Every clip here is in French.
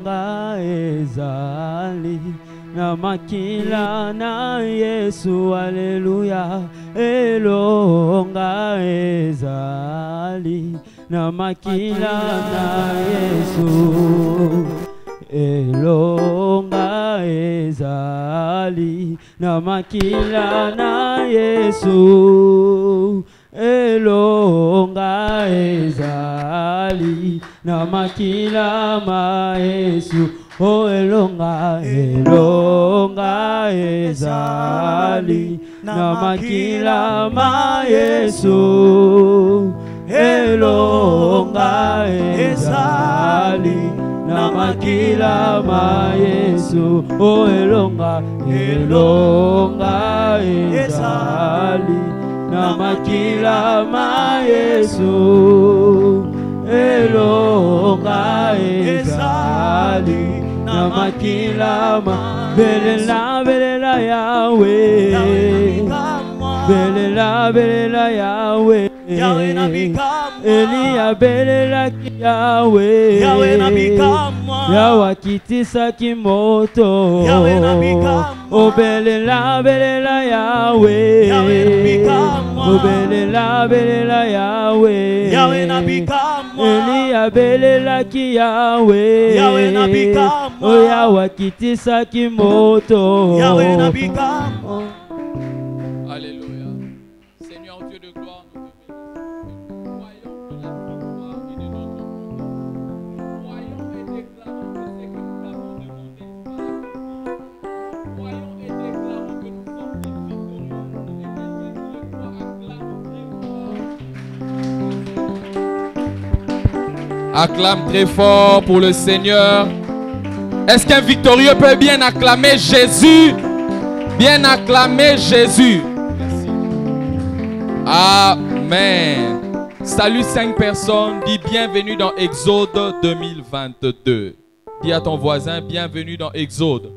elonga ezali na makila na Yesu, Alleluia. Elonga ezali na makila na Yesu, elonga ezali na makila na Yesu, elonga ezali na makila ma Yesu. Oh, elonga ezali na makila ma Yesu, elonga ezali na makila ma Yesu. Oh, elonga ezali na makila ma Yesu, elonga ezali na makila ma. Belela Yahweh, belela Yahweh, Elia belela Yahweh, Yahweh kitisa kimoto, o belela Yahweh, o belela Yahweh, Elia belela Yahweh, o Yahweh kitisa kimoto. Alléluia. Seigneur Dieu de gloire, nous te bénissons. Croyons en la victoire et de notre monde. Croyons et déclarons que ce que nous avons demandé sera accompli. Croyons et déclarons que nous sommes des victorieux. Et quelqu'un qui le croit acclame très fort pour le Seigneur. Est-ce qu'un victorieux peut bien acclamer Jésus? Bien acclamer Jésus. Merci. Amen. Salut 5 personnes. Dis bienvenue dans Exode 2022. Dis à ton voisin bienvenue dans Exode.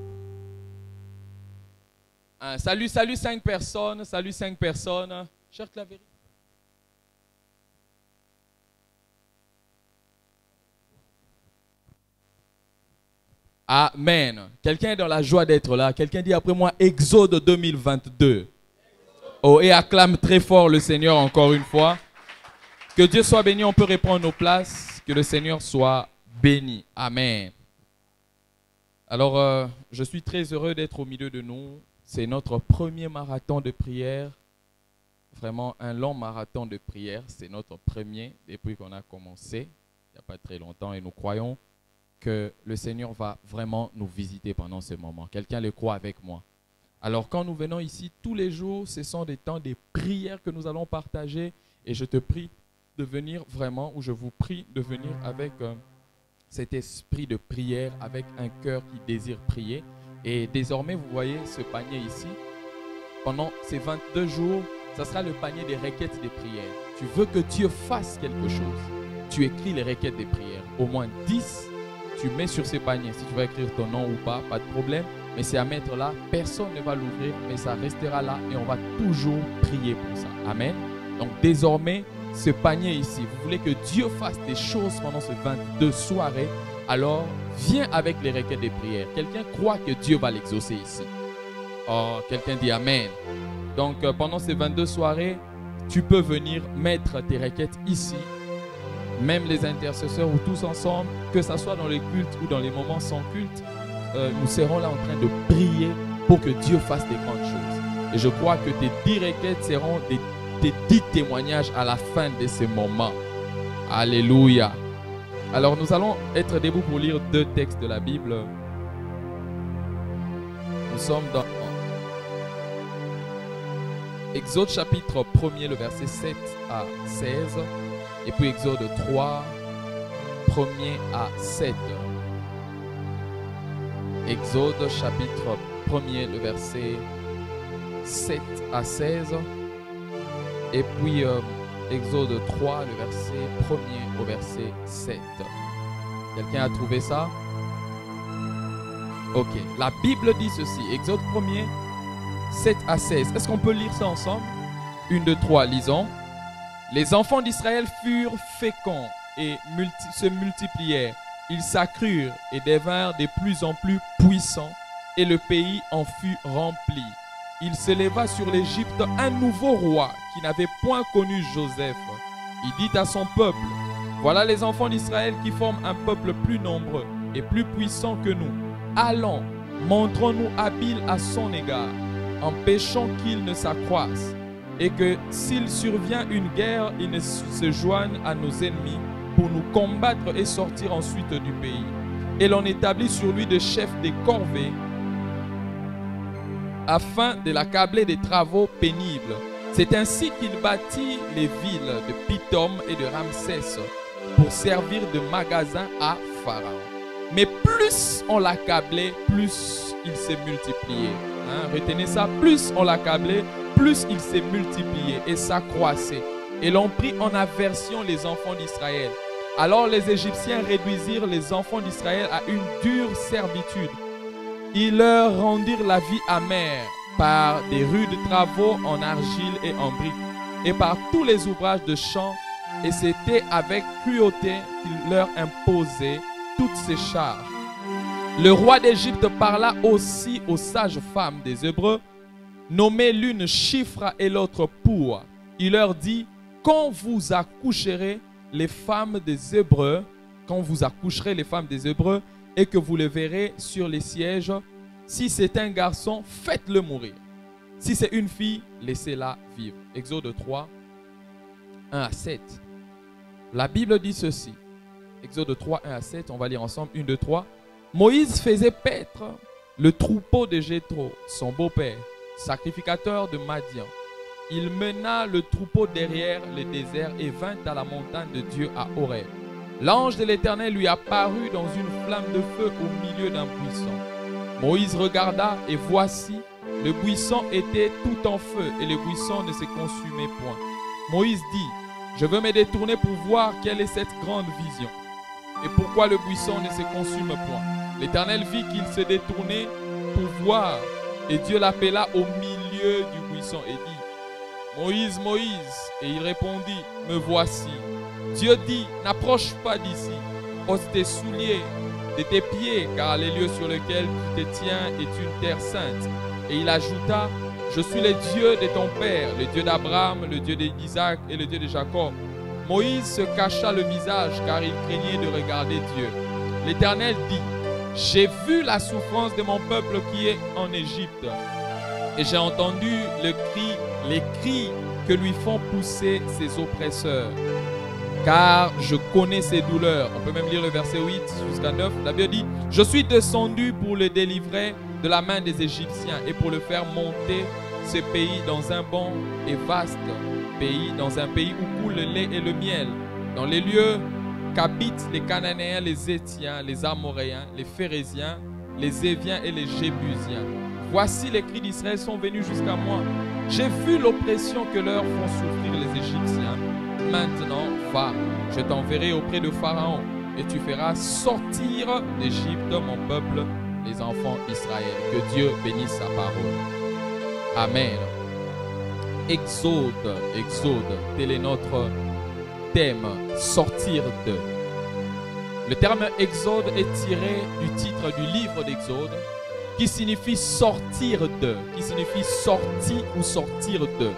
Salut 5 personnes. Salut 5 personnes. Cher Claverie. Amen. Quelqu'un est dans la joie d'être là. Quelqu'un dit après moi Exode 2022. Oh, et acclame très fort le Seigneur encore une fois. Que Dieu soit béni. On peut reprendre nos places. Que le Seigneur soit béni. Amen. Alors, je suis très heureux d'être au milieu de nous. C'est notre premier marathon de prière. Vraiment un long marathon de prière. C'est notre premier depuis qu'on a commencé. Il n'y a pas très longtemps. Et nous croyons que le Seigneur va vraiment nous visiter pendant ce moment. Quelqu'un le croit avec moi. Alors quand nous venons ici tous les jours, ce sont des temps de prière que nous allons partager. Et je te prie de venir vraiment, ou je vous prie de venir avec cet esprit de prière, avec un cœur qui désire prier. Et désormais, vous voyez ce panier ici. Pendant ces 22 jours, ça sera le panier des requêtes des prières. Tu veux que Dieu fasse quelque chose. Tu écris les requêtes des prières. Au moins 10. Tu mets sur ces paniers. Si tu vas écrire ton nom ou pas, pas de problème. Mais c'est à mettre là. Personne ne va l'ouvrir, mais ça restera là et on va toujours prier pour ça. Amen. Donc désormais, ce panier ici, vous voulez que Dieu fasse des choses pendant ce 22 soirées, alors viens avec les requêtes des prières. Quelqu'un croit que Dieu va l'exaucer ici. Oh, quelqu'un dit Amen. Donc pendant ces 22 soirées, tu peux venir mettre tes requêtes ici. Même les intercesseurs ou tous ensemble, que ce soit dans les cultes ou dans les moments sans culte, nous serons là en train de prier pour que Dieu fasse des grandes choses. Et je crois que tes 10 requêtes seront tes 10 témoignages à la fin de ce moment. Alléluia. Alors nous allons être debout pour lire 2 textes de la Bible. Nous sommes dans Exode chapitre 1er, le verset 7 à 16. Et puis Exode 3, 1er à 7. Exode chapitre 1er, le verset 7 à 16. Et puis Exode 3, le verset 1er au verset 7. Quelqu'un a trouvé ça? Ok. La Bible dit ceci. Exode 1er, 7 à 16. Est-ce qu'on peut lire ça ensemble? 1, 2, 3, lisons. Les enfants d'Israël furent féconds et se multiplièrent Ils s'accrurent et devinrent de plus en plus puissants, et le pays en fut rempli. Il se leva sur l'Égypte un nouveau roi qui n'avait point connu Joseph. Il dit à son peuple, « Voilà les enfants d'Israël qui forment un peuple plus nombreux et plus puissant que nous. Allons, montrons-nous habiles à son égard, empêchons qu'il ne s'accroisse, et que s'il survient une guerre, il ne se joigne à nos ennemis pour nous combattre et sortir ensuite du pays. Et l'on établit sur lui des chefs des corvées, afin de l'accabler des travaux pénibles. C'est ainsi qu'il bâtit les villes de Pithom et de Ramsès pour servir de magasin à Pharaon. Mais plus on l'accablait, plus il s'est multiplié. Retenez ça, plus on l'accablait, plus il s'est multiplié et s'accroissait. Et l'on prit en aversion les enfants d'Israël. Alors les Égyptiens réduisirent les enfants d'Israël à une dure servitude. Ils leur rendirent la vie amère par des rudes travaux en argile et en briques, et par tous les ouvrages de champs, et c'était avec cruauté qu'ils leur imposaient toutes ces charges. Le roi d'Égypte parla aussi aux sages femmes des Hébreux, nommées l'une Shifra et l'autre Poua. Il leur dit, quand vous accoucherez les femmes des Hébreux, et que vous le verrez sur les sièges, si c'est un garçon, faites-le mourir. Si c'est une fille, laissez-la vivre. Exode 3, 1 à 7. La Bible dit ceci. Exode 3, 1 à 7, on va lire ensemble. 1, 2, 3. Moïse faisait paître le troupeau de Jéthro, son beau-père, sacrificateur de Madian. Il mena le troupeau derrière le désert et vint à la montagne de Dieu à Horeb. L'ange de l'Éternel lui apparut dans une flamme de feu au milieu d'un buisson. Moïse regarda et voici, le buisson était tout en feu et le buisson ne se consumait point. Moïse dit, je veux me détourner pour voir quelle est cette grande vision et pourquoi le buisson ne se consume point. L'Éternel vit qu'il se détournait pour voir et Dieu l'appela au milieu du buisson et dit, Moïse, Moïse, et il répondit, me voici. Dieu dit, n'approche pas d'ici, ôte tes souliers de tes pieds, car les lieux sur lesquels tu te tiens est une terre sainte. Et il ajouta, je suis le Dieu de ton père, le Dieu d'Abraham, le Dieu d'Isaac et le Dieu de Jacob. Moïse se cacha le visage, car il craignait de regarder Dieu. L'Éternel dit, j'ai vu la souffrance de mon peuple qui est en Égypte, et j'ai entendu les cris que lui font pousser ses oppresseurs. Car je connais ses douleurs. On peut même lire le verset 8 jusqu'à 9. La Bible dit, je suis descendu pour le délivrer de la main des Égyptiens et pour le faire monter ce pays dans un bon et vaste pays, dans un pays où coule le lait et le miel, dans les lieux qu'habitent les Cananéens, les Hétiens, les Amoréens, les Phérésiens, les Éviens et les Jébusiens. Voici les cris d'Israël sont venus jusqu'à moi. J'ai vu l'oppression que leur font souffrir les Égyptiens. Maintenant, va, je t'enverrai auprès de Pharaon et tu feras sortir d'Égypte mon peuple, les enfants d'Israël. Que Dieu bénisse sa parole. Amen. Exode, tel est notre thème, sortir de. Le terme Exode est tiré du titre du livre d'Exode qui signifie sortir de, qui signifie sorti ou sortir de.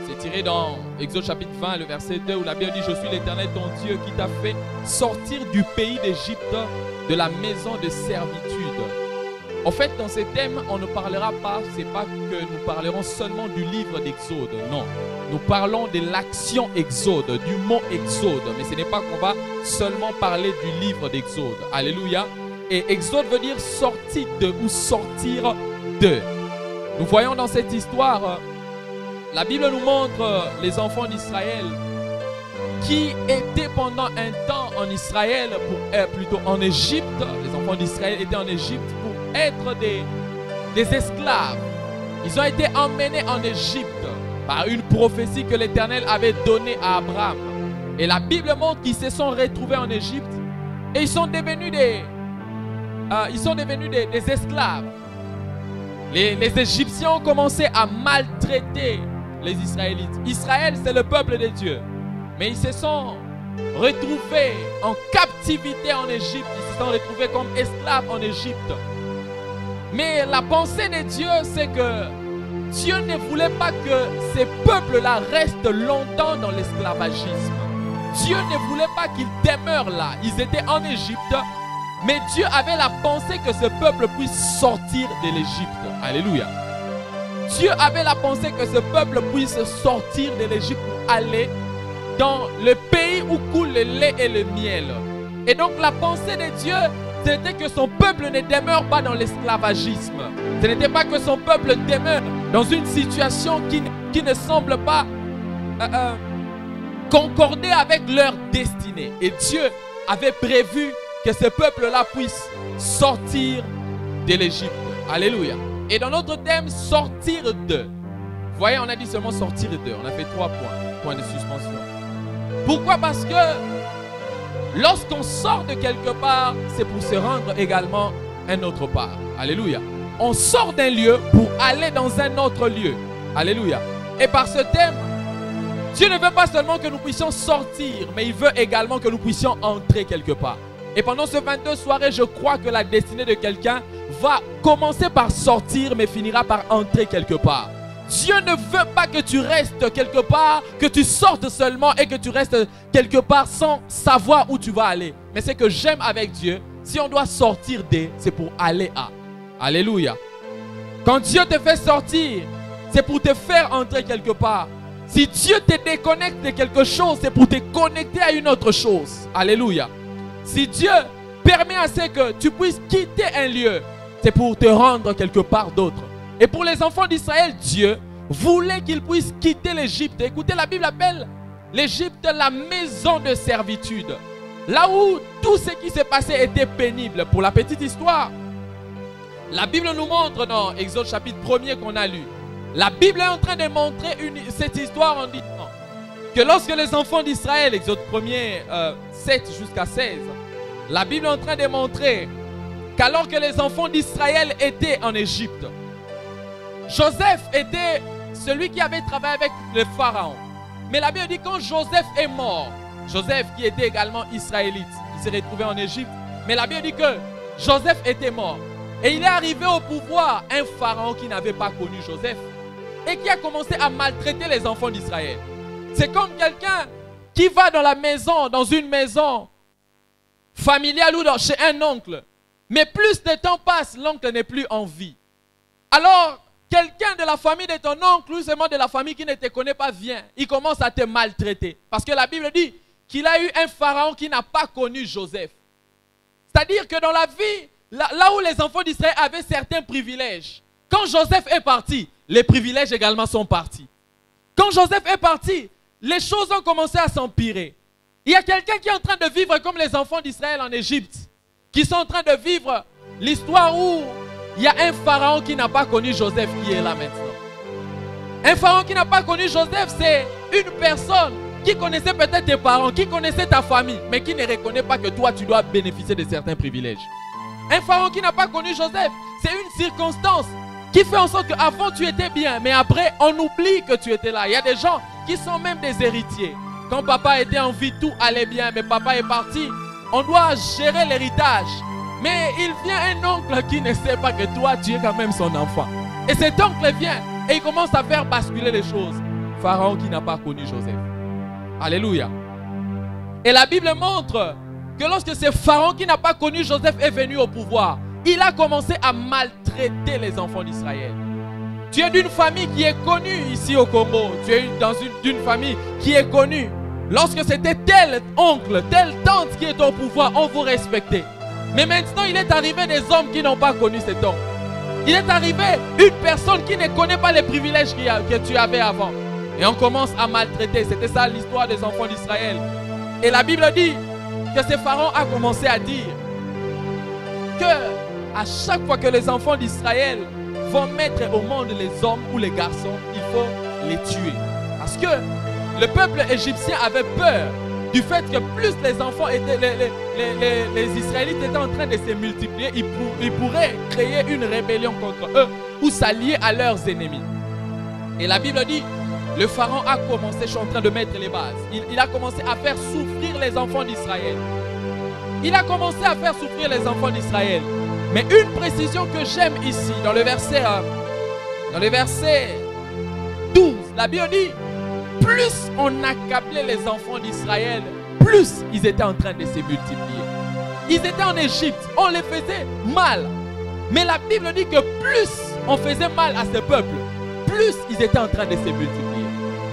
C'est tiré dans Exode chapitre 20, le verset 2, où la Bible dit, je suis l'Éternel ton Dieu qui t'a fait sortir du pays d'Égypte, de la maison de servitude. En fait, dans ce thème, on ne parlera pas, c'est pas que nous parlerons seulement du livre d'Exode, non. Nous parlons de l'action Exode, du mot Exode, mais ce n'est pas qu'on va seulement parler du livre d'Exode. Alléluia. Et Exode veut dire sortir de ou sortir de. Nous voyons dans cette histoire, la Bible nous montre les enfants d'Israël qui étaient pendant un temps en Israël, plutôt en Égypte. Les enfants d'Israël étaient en Égypte pour être des esclaves. Ils ont été emmenés en Égypte par une prophétie que l'Éternel avait donnée à Abraham. Et la Bible montre qu'ils se sont retrouvés en Égypte et ils sont devenus des esclaves. Les Égyptiens ont commencé à maltraiter les Israélites. Israël, c'est le peuple de Dieu. Mais ils se sont retrouvés en captivité en Égypte. Ils se sont retrouvés comme esclaves en Égypte. Mais la pensée de Dieu, c'est que Dieu ne voulait pas que ces peuples-là restent longtemps dans l'esclavagisme. Dieu ne voulait pas qu'ils demeurent là. Ils étaient en Égypte, mais Dieu avait la pensée que ce peuple puisse sortir de l'Égypte. Alléluia. Dieu avait la pensée que ce peuple puisse sortir de l'Égypte pour aller dans le pays où coule le lait et le miel. Et donc la pensée de Dieu, c'était que son peuple ne demeure pas dans l'esclavagisme. Ce n'était pas que son peuple demeure dans une situation qui ne semble pas concorder avec leur destinée. Et Dieu avait prévu que ce peuple-là puisse sortir de l'Égypte. Alléluia. Et dans notre thème, sortir de. Vous voyez, on a dit seulement sortir de. On a fait 3 points de suspension. Pourquoi? Parce que lorsqu'on sort de quelque part, c'est pour se rendre également un autre part. Alléluia. On sort d'un lieu pour aller dans un autre lieu. Alléluia. Et par ce thème, Dieu ne veut pas seulement que nous puissions sortir, mais il veut également que nous puissions entrer quelque part. Et pendant ce 22 soirées, je crois que la destinée de quelqu'un va commencer par sortir, mais finira par entrer quelque part. Dieu ne veut pas que tu restes quelque part, que tu sortes seulement et que tu restes quelque part sans savoir où tu vas aller. Mais c'est que j'aime avec Dieu, si on doit sortir de, c'est pour aller à. Alléluia. Quand Dieu te fait sortir, c'est pour te faire entrer quelque part. Si Dieu te déconnecte de quelque chose, c'est pour te connecter à une autre chose. Alléluia. Si Dieu permet à ce que tu puisses quitter un lieu, c'est pour te rendre quelque part d'autre. Et pour les enfants d'Israël, Dieu voulait qu'ils puissent quitter l'Égypte. Écoutez, la Bible appelle l'Égypte la maison de servitude. Là où tout ce qui s'est passé était pénible. Pour la petite histoire, la Bible nous montre dans Exode chapitre 1er qu'on a lu. La Bible est en train de montrer cette histoire en disant que lorsque les enfants d'Israël, Exode 1er 7 jusqu'à 16, la Bible est en train de montrer qu'alors que les enfants d'Israël étaient en Égypte, Joseph était celui qui avait travaillé avec le pharaon. Mais la Bible dit quand Joseph est mort, Joseph qui était également israélite, il s'est retrouvé en Égypte, mais la Bible dit que Joseph était mort. Et il est arrivé au pouvoir un pharaon qui n'avait pas connu Joseph et qui a commencé à maltraiter les enfants d'Israël. C'est comme quelqu'un qui va dans la maison, dans une maison familiale ou chez un oncle. Mais plus de temps passe, l'oncle n'est plus en vie. Alors, quelqu'un de la famille de ton oncle, ou seulement de la famille qui ne te connaît pas, vient. Il commence à te maltraiter. Parce que la Bible dit qu'il a eu un pharaon qui n'a pas connu Joseph. C'est-à-dire que dans la vie, là où les enfants d'Israël avaient certains privilèges, quand Joseph est parti, les privilèges également sont partis. Quand Joseph est parti, les choses ont commencé à s'empirer. Il y a quelqu'un qui est en train de vivre comme les enfants d'Israël en Égypte, qui sont en train de vivre l'histoire où il y a un pharaon qui n'a pas connu Joseph qui est là maintenant. Un pharaon qui n'a pas connu Joseph, c'est une personne qui connaissait peut-être tes parents, qui connaissait ta famille, mais qui ne reconnaît pas que toi, tu dois bénéficier de certains privilèges. Un pharaon qui n'a pas connu Joseph, c'est une circonstance qui fait en sorte qu'avant tu étais bien, mais après on oublie que tu étais là. Il y a des gens qui sont même des héritiers. Quand papa était en vie, tout allait bien, mais papa est parti. On doit gérer l'héritage. Mais il vient un oncle qui ne sait pas que toi, tu es quand même son enfant. Et cet oncle vient et il commence à faire basculer les choses. Pharaon qui n'a pas connu Joseph. Alléluia. Et la Bible montre que lorsque ce pharaon qui n'a pas connu Joseph est venu au pouvoir, il a commencé à maltraiter les enfants d'Israël. Tu es d'une famille qui est connue ici au Congo. Tu es d'une famille qui est connue. Lorsque c'était tel oncle, telle tante qui est au pouvoir, on vous respectait. Mais maintenant, il est arrivé des hommes qui n'ont pas connu cet homme. Il est arrivé une personne qui ne connaît pas les privilèges que tu avais avant. Et on commence à maltraiter. C'était ça l'histoire des enfants d'Israël. Et la Bible dit que ce pharaon a commencé à dire que à chaque fois que les enfants d'Israël vont mettre au monde les hommes ou les garçons, il faut les tuer. Parce que le peuple égyptien avait peur du fait que plus les enfants étaient, les Israélites étaient en train de se multiplier, ils pourraient créer une rébellion contre eux ou s'allier à leurs ennemis. Et la Bible dit, Le pharaon a commencé, je suis en train de mettre les bases. Il a commencé à faire souffrir les enfants d'Israël. Il a commencé à faire souffrir les enfants d'Israël. Mais une précision que j'aime ici, dans le verset 12, la Bible dit, plus on accablait les enfants d'Israël, plus ils étaient en train de se multiplier. Ils étaient en Égypte, on les faisait mal. Mais la Bible dit que plus on faisait mal à ce peuple, plus ils étaient en train de se multiplier.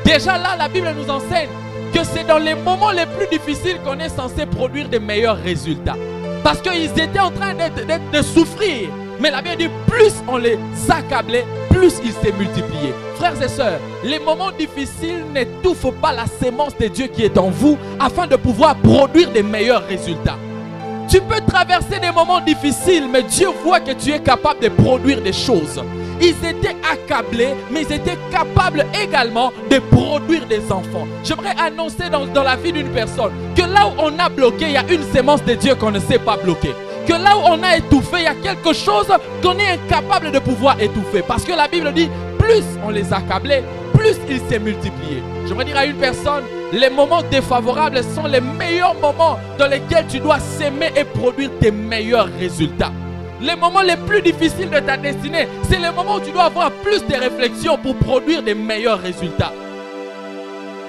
Déjà là, la Bible nous enseigne que c'est dans les moments les plus difficiles qu'on est censé produire de meilleurs résultats. Parce qu'ils étaient en train de souffrir. Mais la Bible dit, plus on les accablait, plus ils s'est multipliés. Frères et sœurs, les moments difficiles n'étouffent pas la sémence de Dieu qui est en vous afin de pouvoir produire des meilleurs résultats. Tu peux traverser des moments difficiles, mais Dieu voit que tu es capable de produire des choses. Ils étaient accablés, mais ils étaient capables également de produire des enfants. J'aimerais annoncer dans la vie d'une personne que là où on a bloqué, il y a une sémence de Dieu qu'on ne sait pas bloquer. Que là où on a étouffé, il y a quelque chose qu'on est incapable de pouvoir étouffer. Parce que la Bible dit, plus on les accablait, plus ils s'est multipliés. J'aimerais dire à une personne, les moments défavorables sont les meilleurs moments dans lesquels tu dois s'aimer et produire tes meilleurs résultats. Les moments les plus difficiles de ta destinée, c'est les moments où tu dois avoir plus de réflexions pour produire des meilleurs résultats.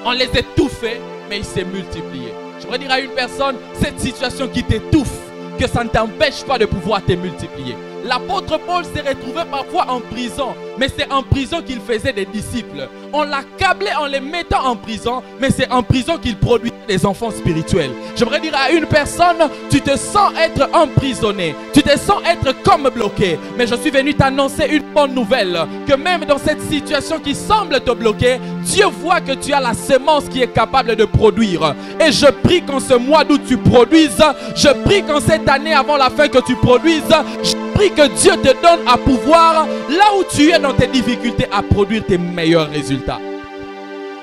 On les étouffait, mais ils s'est multipliés. J'aimerais dire à une personne, cette situation qui t'étouffe, que ça ne t'empêche pas de pouvoir te multiplier. L'apôtre Paul s'est retrouvé parfois en prison, mais c'est en prison qu'il faisait des disciples. On l'accablait en les mettant en prison, mais c'est en prison qu'il produisait des enfants spirituels. J'aimerais dire à une personne, tu te sens être emprisonné, tu te sens être comme bloqué, mais je suis venu t'annoncer une bonne nouvelle, que même dans cette situation qui semble te bloquer, Dieu voit que tu as la sémence qui est capable de produire. Et je prie qu'en ce mois d'août tu produises, je prie qu'en cette année avant la fin que tu produises, je prie que Dieu te donne à pouvoir, là où tu es dans tes difficultés, à produire tes meilleurs résultats.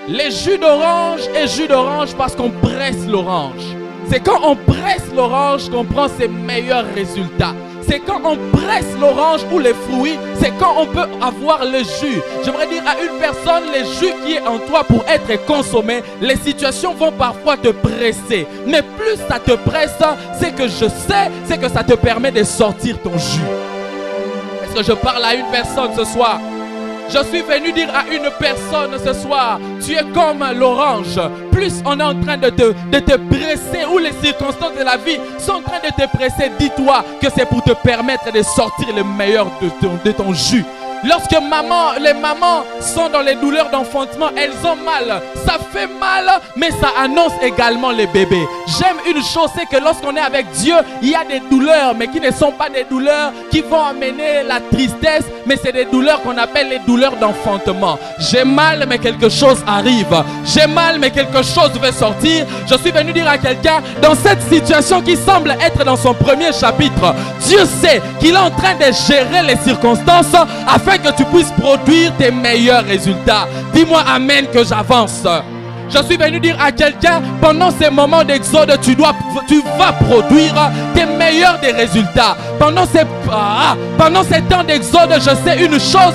Les jus d'orange et jus d'orange parce qu'on presse l'orange. C'est quand on presse l'orange qu'on prend ses meilleurs résultats. C'est quand on presse l'orange ou les fruits, c'est quand on peut avoir le jus. J'aimerais dire à une personne, le jus qui est en toi pour être consommé, les situations vont parfois te presser. Mais plus ça te presse, c'est que je sais, c'est que ça te permet de sortir ton jus. Est-ce que je parle à une personne ce soir? Je suis venu dire à une personne ce soir, tu es comme l'orange. Plus on est en train de te presser, ou les circonstances de la vie sont en train de te presser, dis-toi que c'est pour te permettre de sortir le meilleur de ton jus. Lorsque les mamans sont dans les douleurs d'enfantement, elles ont mal. Ça fait mal, mais ça annonce également les bébés. J'aime une chose, c'est que lorsqu'on est avec Dieu, il y a des douleurs, mais qui ne sont pas des douleurs qui vont amener la tristesse, mais c'est des douleurs qu'on appelle les douleurs d'enfantement. J'ai mal, mais quelque chose arrive. J'ai mal, mais quelque chose veut sortir. Je suis venu dire à quelqu'un, dans cette situation qui semble être dans son premier chapitre, Dieu sait qu'il est en train de gérer les circonstances afin que tu puisses produire tes meilleurs résultats. Dis-moi amen que j'avance. Je suis venu dire à quelqu'un, pendant ces moments d'exode, tu vas produire tes meilleurs des résultats. Pendant ces temps d'exode, je sais une chose,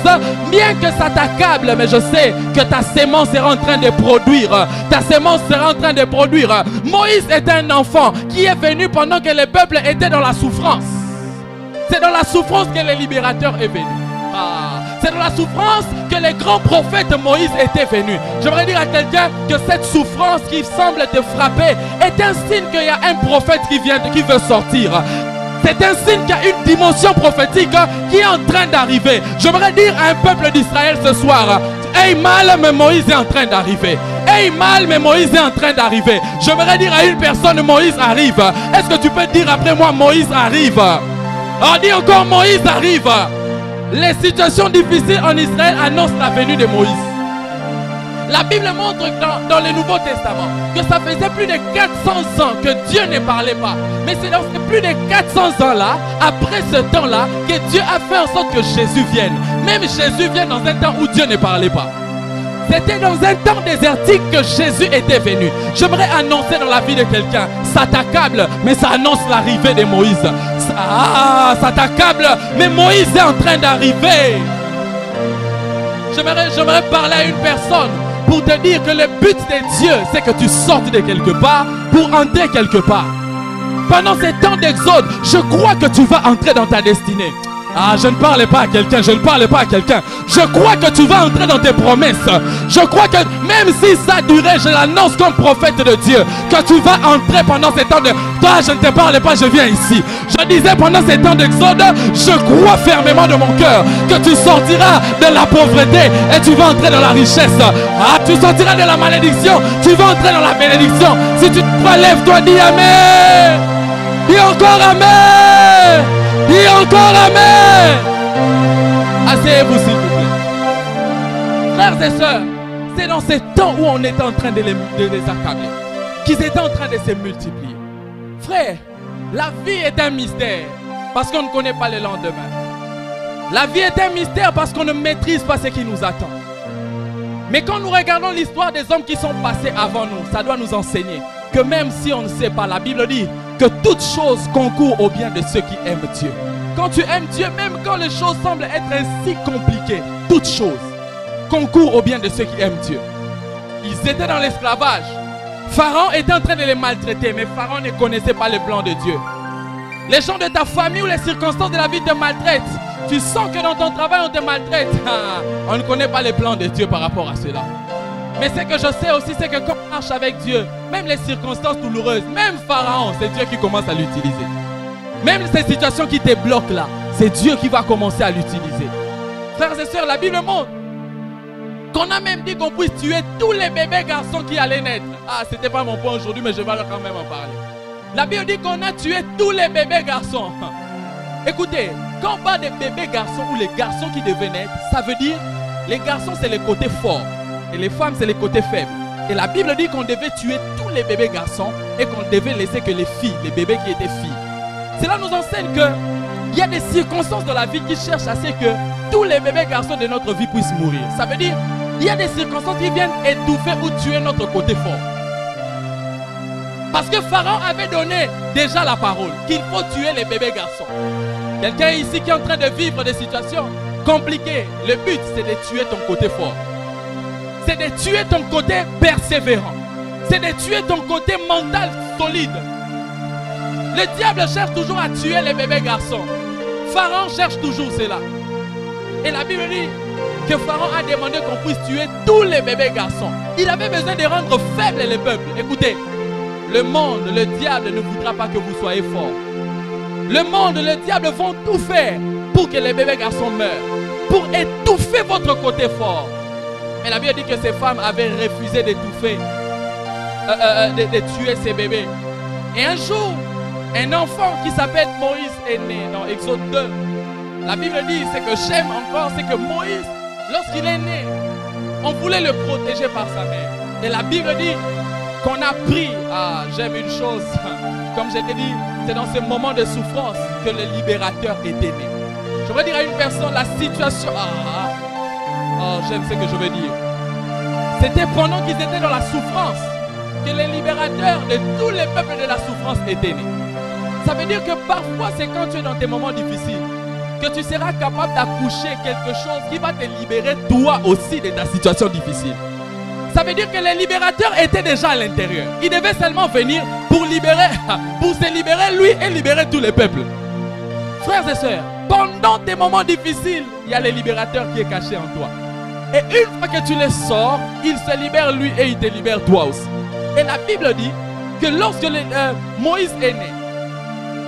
bien que ça t'accable, mais je sais que ta sémence sera en train de produire. Ta sémence sera en train de produire. Moïse est un enfant qui est venu pendant que le peuple était dans la souffrance. C'est dans la souffrance que le libérateur est venu. C'est dans la souffrance que les grands prophètes Moïse étaient venus. J'aimerais dire à quelqu'un que cette souffrance qui semble te frapper est un signe qu'il y a un prophète qui veut sortir. C'est un signe qu'il y a une dimension prophétique qui est en train d'arriver. J'aimerais dire à un peuple d'Israël ce soir, hey mal, mais Moïse est en train d'arriver. Hey mal, mais Moïse est en train d'arriver. J'aimerais dire à une personne, Moïse arrive. Est-ce que tu peux dire après moi, Moïse arrive? On dit encore, Moïse arrive. Les situations difficiles en Israël annoncent la venue de Moïse. La Bible montre dans le Nouveau Testament que ça faisait plus de 400 ans que Dieu ne parlait pas. Mais c'est dans ces plus de 400 ans-là, après ce temps-là, que Dieu a fait en sorte que Jésus vienne. Même Jésus vient dans un temps où Dieu ne parlait pas. C'était dans un temps désertique que Jésus était venu. J'aimerais annoncer dans la vie de quelqu'un, ça t'accable, mais ça annonce l'arrivée de Moïse. Ça t'accable, mais Moïse est en train d'arriver. J'aimerais parler à une personne. pour te dire que le but de Dieu, c'est que tu sortes de quelque part pour entrer quelque part. Pendant ces temps d'exode, je crois que tu vas entrer dans ta destinée. Ah, je ne parle pas à quelqu'un, je ne parle pas à quelqu'un. Je crois que tu vas entrer dans tes promesses. Je crois que même si ça durait, je l'annonce comme prophète de Dieu, que tu vas entrer pendant ces temps de... Toi, je ne te parle pas, je viens ici. Je disais pendant ces temps d'exode, je crois fermement de mon cœur que tu sortiras de la pauvreté et tu vas entrer dans la richesse. Ah, tu sortiras de la malédiction, tu vas entrer dans la bénédiction. Si tu te crois, lève-toi, dis Amen. Dis encore Amen. Dis encore Amen. Asseyez-vous s'il vous plaît. Frères et sœurs, c'est dans ces temps où on est en train de les accabler qu'ils étaient en train de se multiplier. Frère, la vie est un mystère parce qu'on ne connaît pas le lendemain. La vie est un mystère parce qu'on ne maîtrise pas ce qui nous attend. Mais quand nous regardons l'histoire des hommes qui sont passés avant nous, ça doit nous enseigner que même si on ne sait pas, la Bible dit que toute chose concourt au bien de ceux qui aiment Dieu. Quand tu aimes Dieu, même quand les choses semblent être ainsi compliquées, toute chose concourt au bien de ceux qui aiment Dieu. Ils étaient dans l'esclavage. Pharaon était en train de les maltraiter, mais Pharaon ne connaissait pas le plan de Dieu. Les gens de ta famille ou les circonstances de la vie te maltraitent. Tu sens que dans ton travail on te maltraite. On ne connaît pas les plans de Dieu par rapport à cela. Mais ce que je sais aussi, c'est que quand on marche avec Dieu, même les circonstances douloureuses, même Pharaon, c'est Dieu qui commence à l'utiliser. Même ces situations qui te bloquent là, c'est Dieu qui va commencer à l'utiliser. Frères et sœurs, la Bible montre qu'on a même dit qu'on puisse tuer tous les bébés garçons qui allaient naître. Ah, c'était pas mon point aujourd'hui, mais je vais quand même en parler. La Bible dit qu'on a tué tous les bébés garçons. Écoutez, quand on parle des bébés garçons ou les garçons qui devaient naître, ça veut dire les garçons c'est les côtés forts et les femmes c'est les côtés faibles. Et la Bible dit qu'on devait tuer tous les bébés garçons et qu'on devait laisser que les filles, les bébés qui étaient filles. Cela nous enseigne qu'il y a des circonstances dans la vie qui cherchent à ce que tous les bébés garçons de notre vie puissent mourir. Ça veut dire il y a des circonstances qui viennent étouffer ou tuer notre côté fort. Parce que Pharaon avait donné déjà la parole qu'il faut tuer les bébés garçons. Quelqu'un ici qui est en train de vivre des situations compliquées, le but c'est de tuer ton côté fort. C'est de tuer ton côté persévérant. C'est de tuer ton côté mental solide. Le diable cherche toujours à tuer les bébés garçons. Pharaon cherche toujours cela. Et la Bible dit que Pharaon a demandé qu'on puisse tuer tous les bébés garçons. Il avait besoin de rendre faibles les peuples. Écoutez, le monde, le diable ne voudra pas que vous soyez forts. Le monde, le diable vont tout faire pour que les bébés garçons meurent, pour étouffer votre côté fort. Mais la Bible dit que ces femmes avaient refusé d'étouffer, de tuer ces bébés. Et un jour, un enfant qui s'appelle Moïse est né dans Exode 2. La Bible dit, ce que j'aime encore, c'est que Moïse, lorsqu'il est né, on voulait le protéger par sa mère. Et la Bible dit qu'on a pris, j'aime une chose, comme je t'ai dit, c'est dans ce moment de souffrance que le libérateur était né. Je veux dire à une personne, la situation, j'aime ce que je veux dire. C'était pendant qu'ils étaient dans la souffrance que le libérateur de tous les peuples de la souffrance était né. Ça veut dire que parfois c'est quand tu es dans tes moments difficiles que tu seras capable d'accoucher quelque chose qui va te libérer toi aussi de ta situation difficile. Ça veut dire que le libérateur était déjà à l'intérieur. Il devait seulement venir pour se libérer lui et libérer tous les peuples. Frères et sœurs, pendant tes moments difficiles, il y a le libérateur qui est caché en toi. Et une fois que tu le sors, il se libère lui et il te libère toi aussi. Et la Bible dit que lorsque Moïse est né,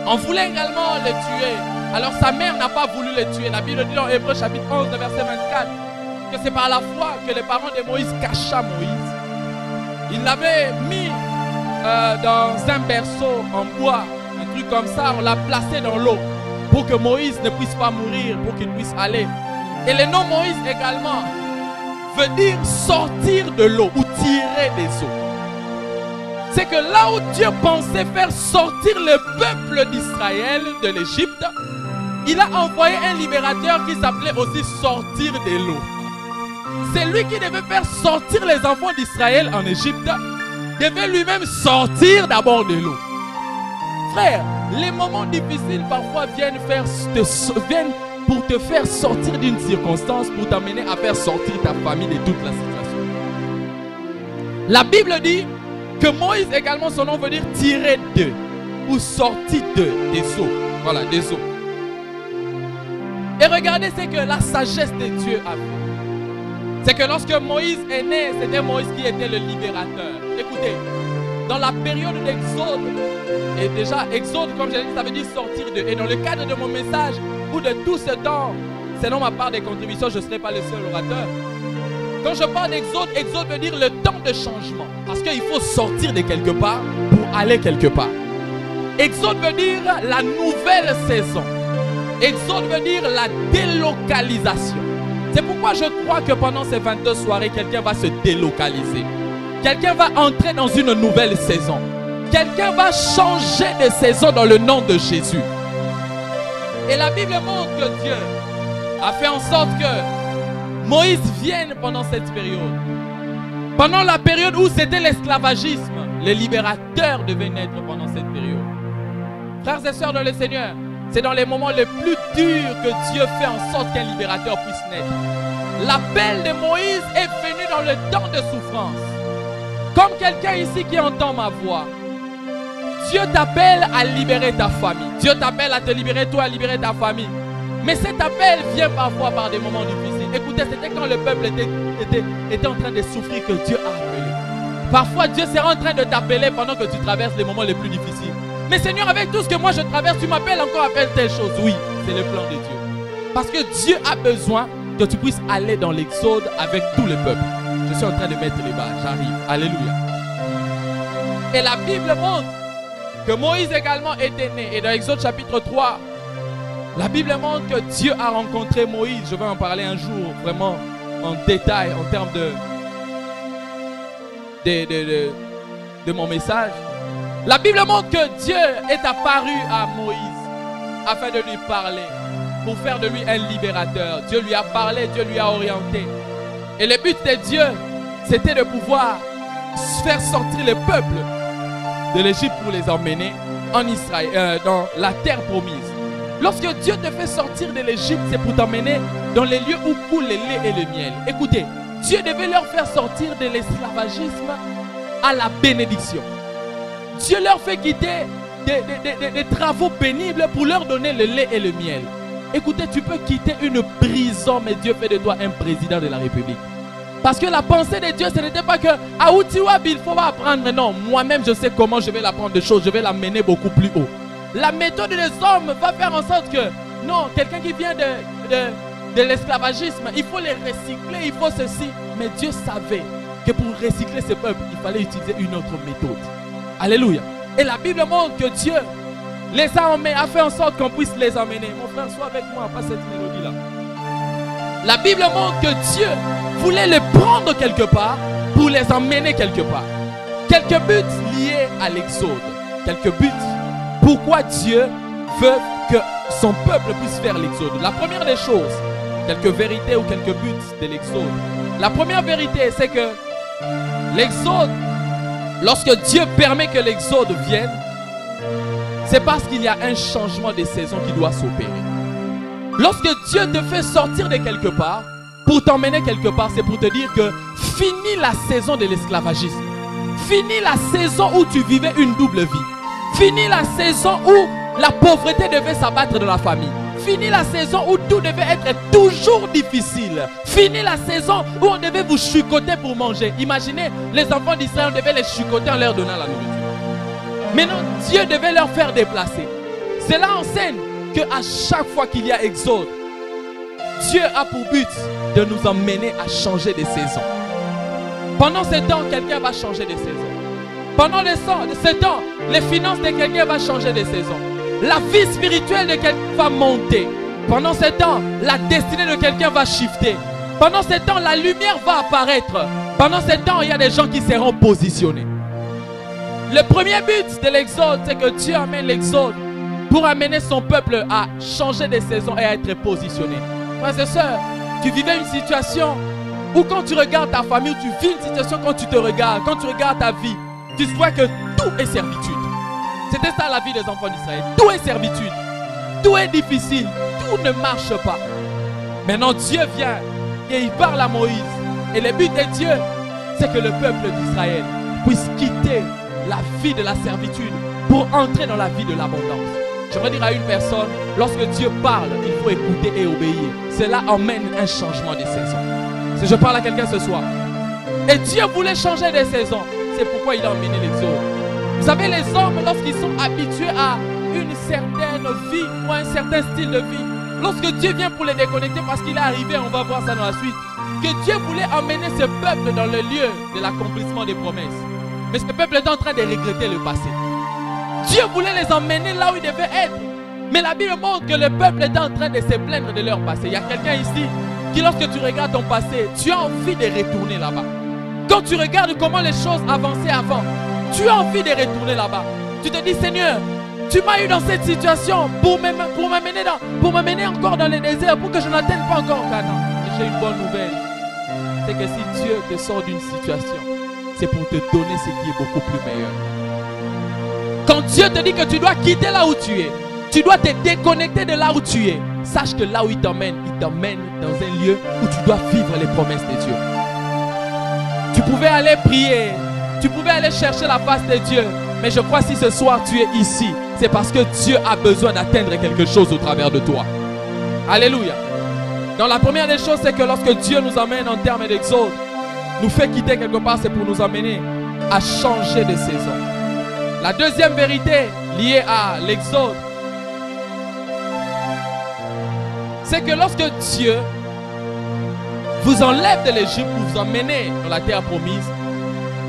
on voulait également le tuer. Alors sa mère n'a pas voulu le tuer. La Bible dit dans Hébreux chapitre 11, verset 24, que c'est par la foi que les parents de Moïse cachaient Moïse. Ils l'avaient mis dans un berceau en bois, un truc comme ça, on l'a placé dans l'eau pour que Moïse ne puisse pas mourir, pour qu'il puisse aller. Et le nom Moïse également veut dire sortir de l'eau ou tirer des eaux. C'est que là où Dieu pensait faire sortir le peuple d'Israël de l'Égypte, il a envoyé un libérateur qui s'appelait aussi sortir de l'eau. C'est lui qui devait faire sortir les enfants d'Israël en Égypte, devait lui-même sortir d'abord de l'eau. Frère, les moments difficiles parfois viennent pour te faire sortir d'une circonstance, pour t'amener à faire sortir ta famille de toute la situation. La Bible dit que Moïse également, son nom veut dire tiré de ou sorti de, des eaux. Voilà, des eaux. Et regardez ce que la sagesse de Dieu a fait. C'est que lorsque Moïse est né, c'était Moïse qui était le libérateur. Écoutez, dans la période d'Exode, et déjà Exode, comme je l'ai dit, ça veut dire sortir de. Et dans le cadre de mon message, ou de tout ce temps, selon ma part des contributions, je ne serai pas le seul orateur. Quand je parle d'Exode, Exode veut dire le temps de changement. Parce qu'il faut sortir de quelque part pour aller quelque part. Exode veut dire la nouvelle saison. Exode veut dire la délocalisation. C'est pourquoi je crois que pendant ces 22 soirées, quelqu'un va se délocaliser. Quelqu'un va entrer dans une nouvelle saison. Quelqu'un va changer de saison dans le nom de Jésus. Et la Bible montre que Dieu a fait en sorte que Moïse vienne pendant cette période. Pendant la période où c'était l'esclavagisme, les libérateurs devaient naître pendant cette période. Frères et sœurs dans le Seigneur, c'est dans les moments les plus durs que Dieu fait en sorte qu'un libérateur puisse naître. L'appel de Moïse est venu dans le temps de souffrance. Comme quelqu'un ici qui entend ma voix, Dieu t'appelle à libérer ta famille. Dieu t'appelle à te libérer toi, à libérer ta famille. Mais cet appel vient parfois par des moments difficiles. Écoutez, c'était quand le peuple était en train de souffrir que Dieu a appelé. Parfois, Dieu sera en train de t'appeler pendant que tu traverses les moments les plus difficiles. Mais Seigneur, avec tout ce que moi je traverse, tu m'appelles encore à faire telle chose. Oui, c'est le plan de Dieu. Parce que Dieu a besoin que tu puisses aller dans l'exode avec tout le peuple. Je suis en train de mettre les bas, j'arrive. Alléluia. Et la Bible montre que Moïse également était né. Et dans Exode chapitre 3, la Bible montre que Dieu a rencontré Moïse. Je vais en parler un jour vraiment en détail en termes de mon message. La Bible montre que Dieu est apparu à Moïse afin de lui parler, pour faire de lui un libérateur. Dieu lui a parlé, Dieu lui a orienté. Et le but de Dieu, c'était de pouvoir faire sortir le peuple de l'Égypte pour les emmener en Israël, dans la terre promise. Lorsque Dieu te fait sortir de l'Égypte, c'est pour t'emmener dans les lieux où coule le lait et le miel. Écoutez, Dieu devait leur faire sortir de l'esclavagisme à la bénédiction. Dieu leur fait quitter des travaux pénibles pour leur donner le lait et le miel. Écoutez, tu peux quitter une prison, mais Dieu fait de toi un président de la République. Parce que la pensée de Dieu, ce n'était pas que à Outiwab, il faut apprendre. Non, moi-même, je sais comment je vais l'apprendre des choses. Je vais l'amener beaucoup plus haut. La méthode des hommes va faire en sorte que, non, quelqu'un qui vient de l'esclavagisme, il faut les recycler, il faut ceci. Mais Dieu savait que pour recycler ce peuple, il fallait utiliser une autre méthode. Alléluia. Et la Bible montre que Dieu les a fait en sorte qu'on puisse les emmener. Mon frère, sois avec moi, pas cette mélodie-là. La Bible montre que Dieu voulait les prendre quelque part pour les emmener quelque part. Quelques buts liés à l'exode. Quelques buts. Pourquoi Dieu veut que son peuple puisse faire l'exode. La première des choses, quelques vérités ou quelques buts de l'exode. La première vérité, c'est que l'exode, lorsque Dieu permet que l'exode vienne, c'est parce qu'il y a un changement de saison qui doit s'opérer. Lorsque Dieu te fait sortir de quelque part, pour t'emmener quelque part, c'est pour te dire que finis la saison de l'esclavagisme. Finis la saison où tu vivais une double vie. Finis la saison où la pauvreté devait s'abattre dans la famille. Finis la saison où tout devait être toujours difficile. Finis la saison où on devait vous chicoter pour manger. Imaginez, les enfants d'Israël, on devait les chicoter en leur donnant la nourriture. Maintenant, Dieu devait leur faire déplacer. Cela enseigne qu'à chaque fois qu'il y a exode, Dieu a pour but de nous emmener à changer de saison. Pendant ce temps, quelqu'un va changer de saison. Pendant ce temps, les finances de quelqu'un vont changer de saison. La vie spirituelle de quelqu'un va monter. Pendant ce temps, la destinée de quelqu'un va shifter. Pendant ce temps, la lumière va apparaître. Pendant ce temps, il y a des gens qui seront positionnés. Le premier but de l'exode, c'est que Dieu amène l'exode pour amener son peuple à changer de saison et à être positionné. Frères et sœurs, tu vivais une situation où quand tu regardes ta famille, tu vis une situation quand tu te regardes, quand tu regardes ta vie, tu vois que tout est servitude. C'était ça la vie des enfants d'Israël. Tout est servitude. Tout est difficile. Tout ne marche pas. Maintenant Dieu vient et il parle à Moïse. Et le but de Dieu, c'est que le peuple d'Israël puisse quitter la vie de la servitude pour entrer dans la vie de l'abondance. J'aimerais dire à une personne, lorsque Dieu parle, il faut écouter et obéir. Cela emmène un changement des saisons. Si je parle à quelqu'un ce soir, et Dieu voulait changer des saisons, c'est pourquoi il a emmené l'exode. Vous savez, les hommes, lorsqu'ils sont habitués à une certaine vie ou un certain style de vie, lorsque Dieu vient pour les déconnecter parce qu'il est arrivé, on va voir ça dans la suite, que Dieu voulait emmener ce peuple dans le lieu de l'accomplissement des promesses. Mais ce peuple est en train de regretter le passé. Dieu voulait les emmener là où ils devaient être. Mais la Bible montre que le peuple est en train de se plaindre de leur passé. Il y a quelqu'un ici qui, lorsque tu regardes ton passé, tu as envie de retourner là-bas. Quand tu regardes comment les choses avançaient avant, tu as envie de retourner là-bas. Tu te dis, Seigneur, tu m'as eu dans cette situation pour m'amener encore dans le désert, pour que je n'atteigne pas encore Canaan. J'ai une bonne nouvelle. C'est que si Dieu te sort d'une situation, c'est pour te donner ce qui est beaucoup plus meilleur. Quand Dieu te dit que tu dois quitter là où tu es, tu dois te déconnecter de là où tu es, sache que là où il t'emmène dans un lieu où tu dois vivre les promesses de Dieu. Tu pouvais aller prier, tu pouvais aller chercher la face de Dieu, mais je crois que si ce soir tu es ici, c'est parce que Dieu a besoin d'atteindre quelque chose au travers de toi. Alléluia. Donc la première des choses, c'est que lorsque Dieu nous amène en termes d'exode, nous fait quitter quelque part, c'est pour nous amener à changer de saison. La deuxième vérité liée à l'exode, c'est que lorsque Dieu vous enlève de l'Égypte pour vous emmener dans la terre promise,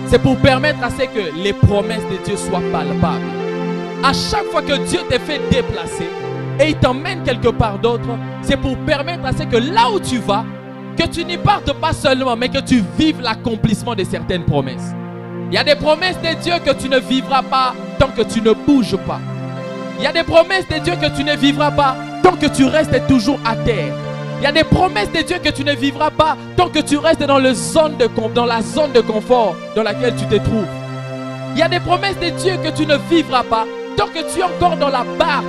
c'est pour permettre à ce que les promesses de Dieu soient palpables. À chaque fois que Dieu te fait déplacer et il t'emmène quelque part d'autre, c'est pour permettre à ce que là où tu vas, que tu n'y partes pas seulement, mais que tu vives l'accomplissement de certaines promesses. Il y a des promesses de Dieu que tu ne vivras pas tant que tu ne bouges pas. Il y a des promesses de Dieu que tu ne vivras pas tant que tu restes toujours à terre. Il y a des promesses de Dieu que tu ne vivras pas tant que tu restes dans la zone de confort dans laquelle tu te trouves. Il y a des promesses de Dieu que tu ne vivras pas tant que tu es encore dans la barque.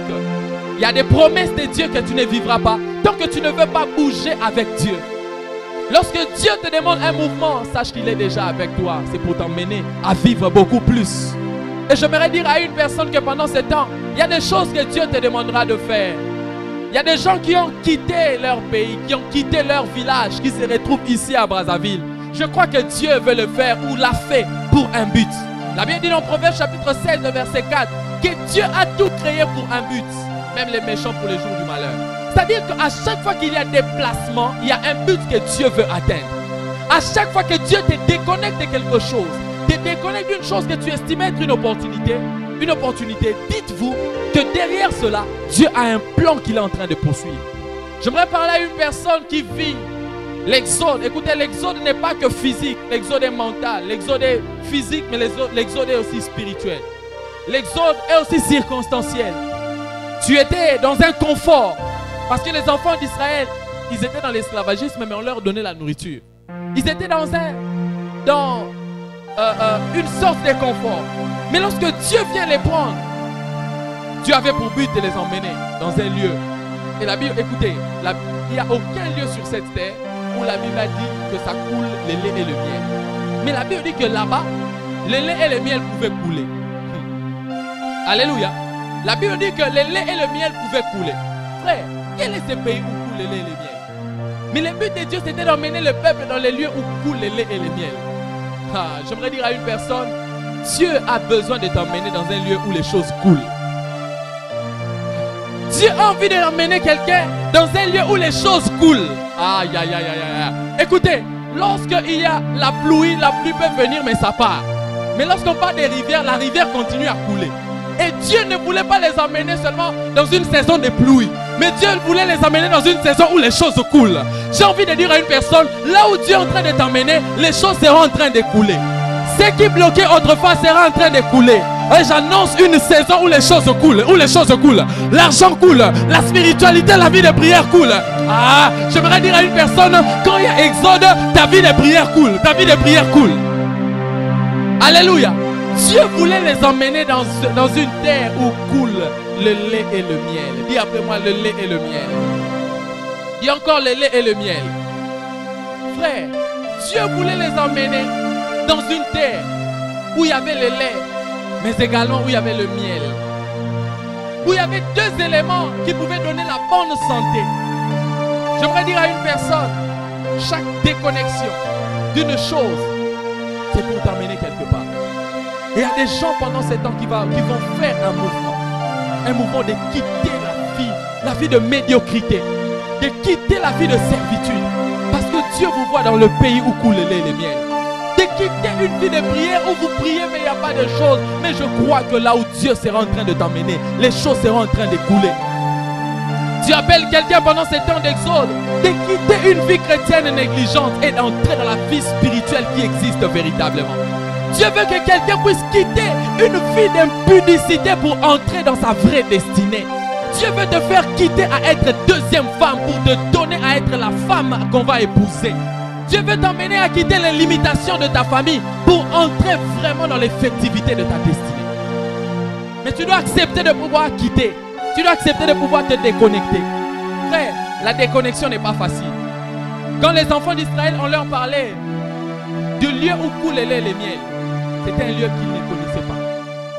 Il y a des promesses de Dieu que tu ne vivras pas tant que tu ne veux pas bouger avec Dieu. Lorsque Dieu te demande un mouvement, sache qu'il est déjà avec toi. C'est pour t'emmener à vivre beaucoup plus. Et j'aimerais dire à une personne que pendant ce temps, il y a des choses que Dieu te demandera de faire. Il y a des gens qui ont quitté leur pays, qui ont quitté leur village, qui se retrouvent ici à Brazzaville. Je crois que Dieu veut le faire ou l'a fait pour un but. La Bible dit dans Proverbe chapitre 16, verset 4, que Dieu a tout créé pour un but, même les méchants pour les jours du malheur. C'est-à-dire qu'à chaque fois qu'il y a des placements, il y a un but que Dieu veut atteindre. À chaque fois que Dieu te déconnecte de quelque chose, te déconnecte d'une chose que tu estimais être une opportunité, dites-vous que derrière cela, Dieu a un plan qu'il est en train de poursuivre. J'aimerais parler à une personne qui vit l'exode. Écoutez, l'exode n'est pas que physique, l'exode est mental, l'exode est physique, mais l'exode est aussi spirituel. L'exode est aussi circonstanciel. Tu étais dans un confort, parce que les enfants d'Israël, ils étaient dans l'esclavagisme, mais on leur donnait la nourriture. Ils étaient dans une sorte de confort. Mais lorsque Dieu vient les prendre, Dieu avait pour but de les emmener dans un lieu. Et la Bible, écoutez, il n'y a aucun lieu sur cette terre où la Bible a dit que ça coule le lait et le miel. Mais la Bible dit que là-bas, le lait et le miel pouvaient couler. Alléluia. La Bible dit que le lait et le miel pouvaient couler. Frère, quel est ce pays où coule le lait et le miel? Mais le but de Dieu, c'était d'emmener le peuple dans les lieux où coule le lait et le miel. J'aimerais dire à une personne, Dieu a besoin de t'emmener dans un lieu où les choses coulent. Dieu a envie d'emmener quelqu'un dans un lieu où les choses coulent. Aïe, aïe, aïe, aïe, aïe. Écoutez, lorsqu'il y a la pluie peut venir, mais ça part. Mais lorsqu'on parle des rivières, la rivière continue à couler. Et Dieu ne voulait pas les emmener seulement dans une saison de pluie, mais Dieu voulait les emmener dans une saison où les choses coulent. J'ai envie de dire à une personne, là où Dieu est en train de t'emmener, les choses seront en train de couler. Ce qui bloquait autrefois sera en train de couler. Et j'annonce une saison où les choses coulent, L'argent coule, la spiritualité, la vie de prière coule. J'aimerais dire à une personne, quand il y a exode, ta vie de prière coule, Alléluia. Dieu voulait les emmener dans une terre où coule le lait et le miel. Dis après moi, le lait et le miel. Dis encore le lait et le miel. Frère, Dieu voulait les emmener dans une terre où il y avait le lait, mais également où il y avait le miel. Où il y avait deux éléments qui pouvaient donner la bonne santé. J'aimerais dire à une personne, chaque déconnexion d'une chose, c'est pour t'amener quelque part. Et il y a des gens pendant ces temps qui vont faire un mouvement de quitter la vie de médiocrité, de quitter la vie de servitude. Parce que Dieu vous voit dans le pays où coule le lait et le miel. De quitter une vie de prière où vous priez mais il n'y a pas de choses. Mais je crois que là où Dieu sera en train de t'emmener, les choses seront en train de couler. Dieu appelle quelqu'un pendant ces temps d'exode de quitter une vie chrétienne négligente et d'entrer dans la vie spirituelle qui existe véritablement. Dieu veut que quelqu'un puisse quitter une vie d'impudicité pour entrer dans sa vraie destinée. Dieu veut te faire quitter à être deuxième femme pour te donner à être la femme qu'on va épouser. Dieu veut t'emmener à quitter les limitations de ta famille pour entrer vraiment dans l'effectivité de ta destinée. Mais tu dois accepter de pouvoir quitter. Tu dois accepter de pouvoir te déconnecter. Frère, la déconnexion n'est pas facile. Quand les enfants d'Israël, on leur parlait du lieu où coule le lait et le miel, c'était un lieu qu'ils ne connaissaient pas.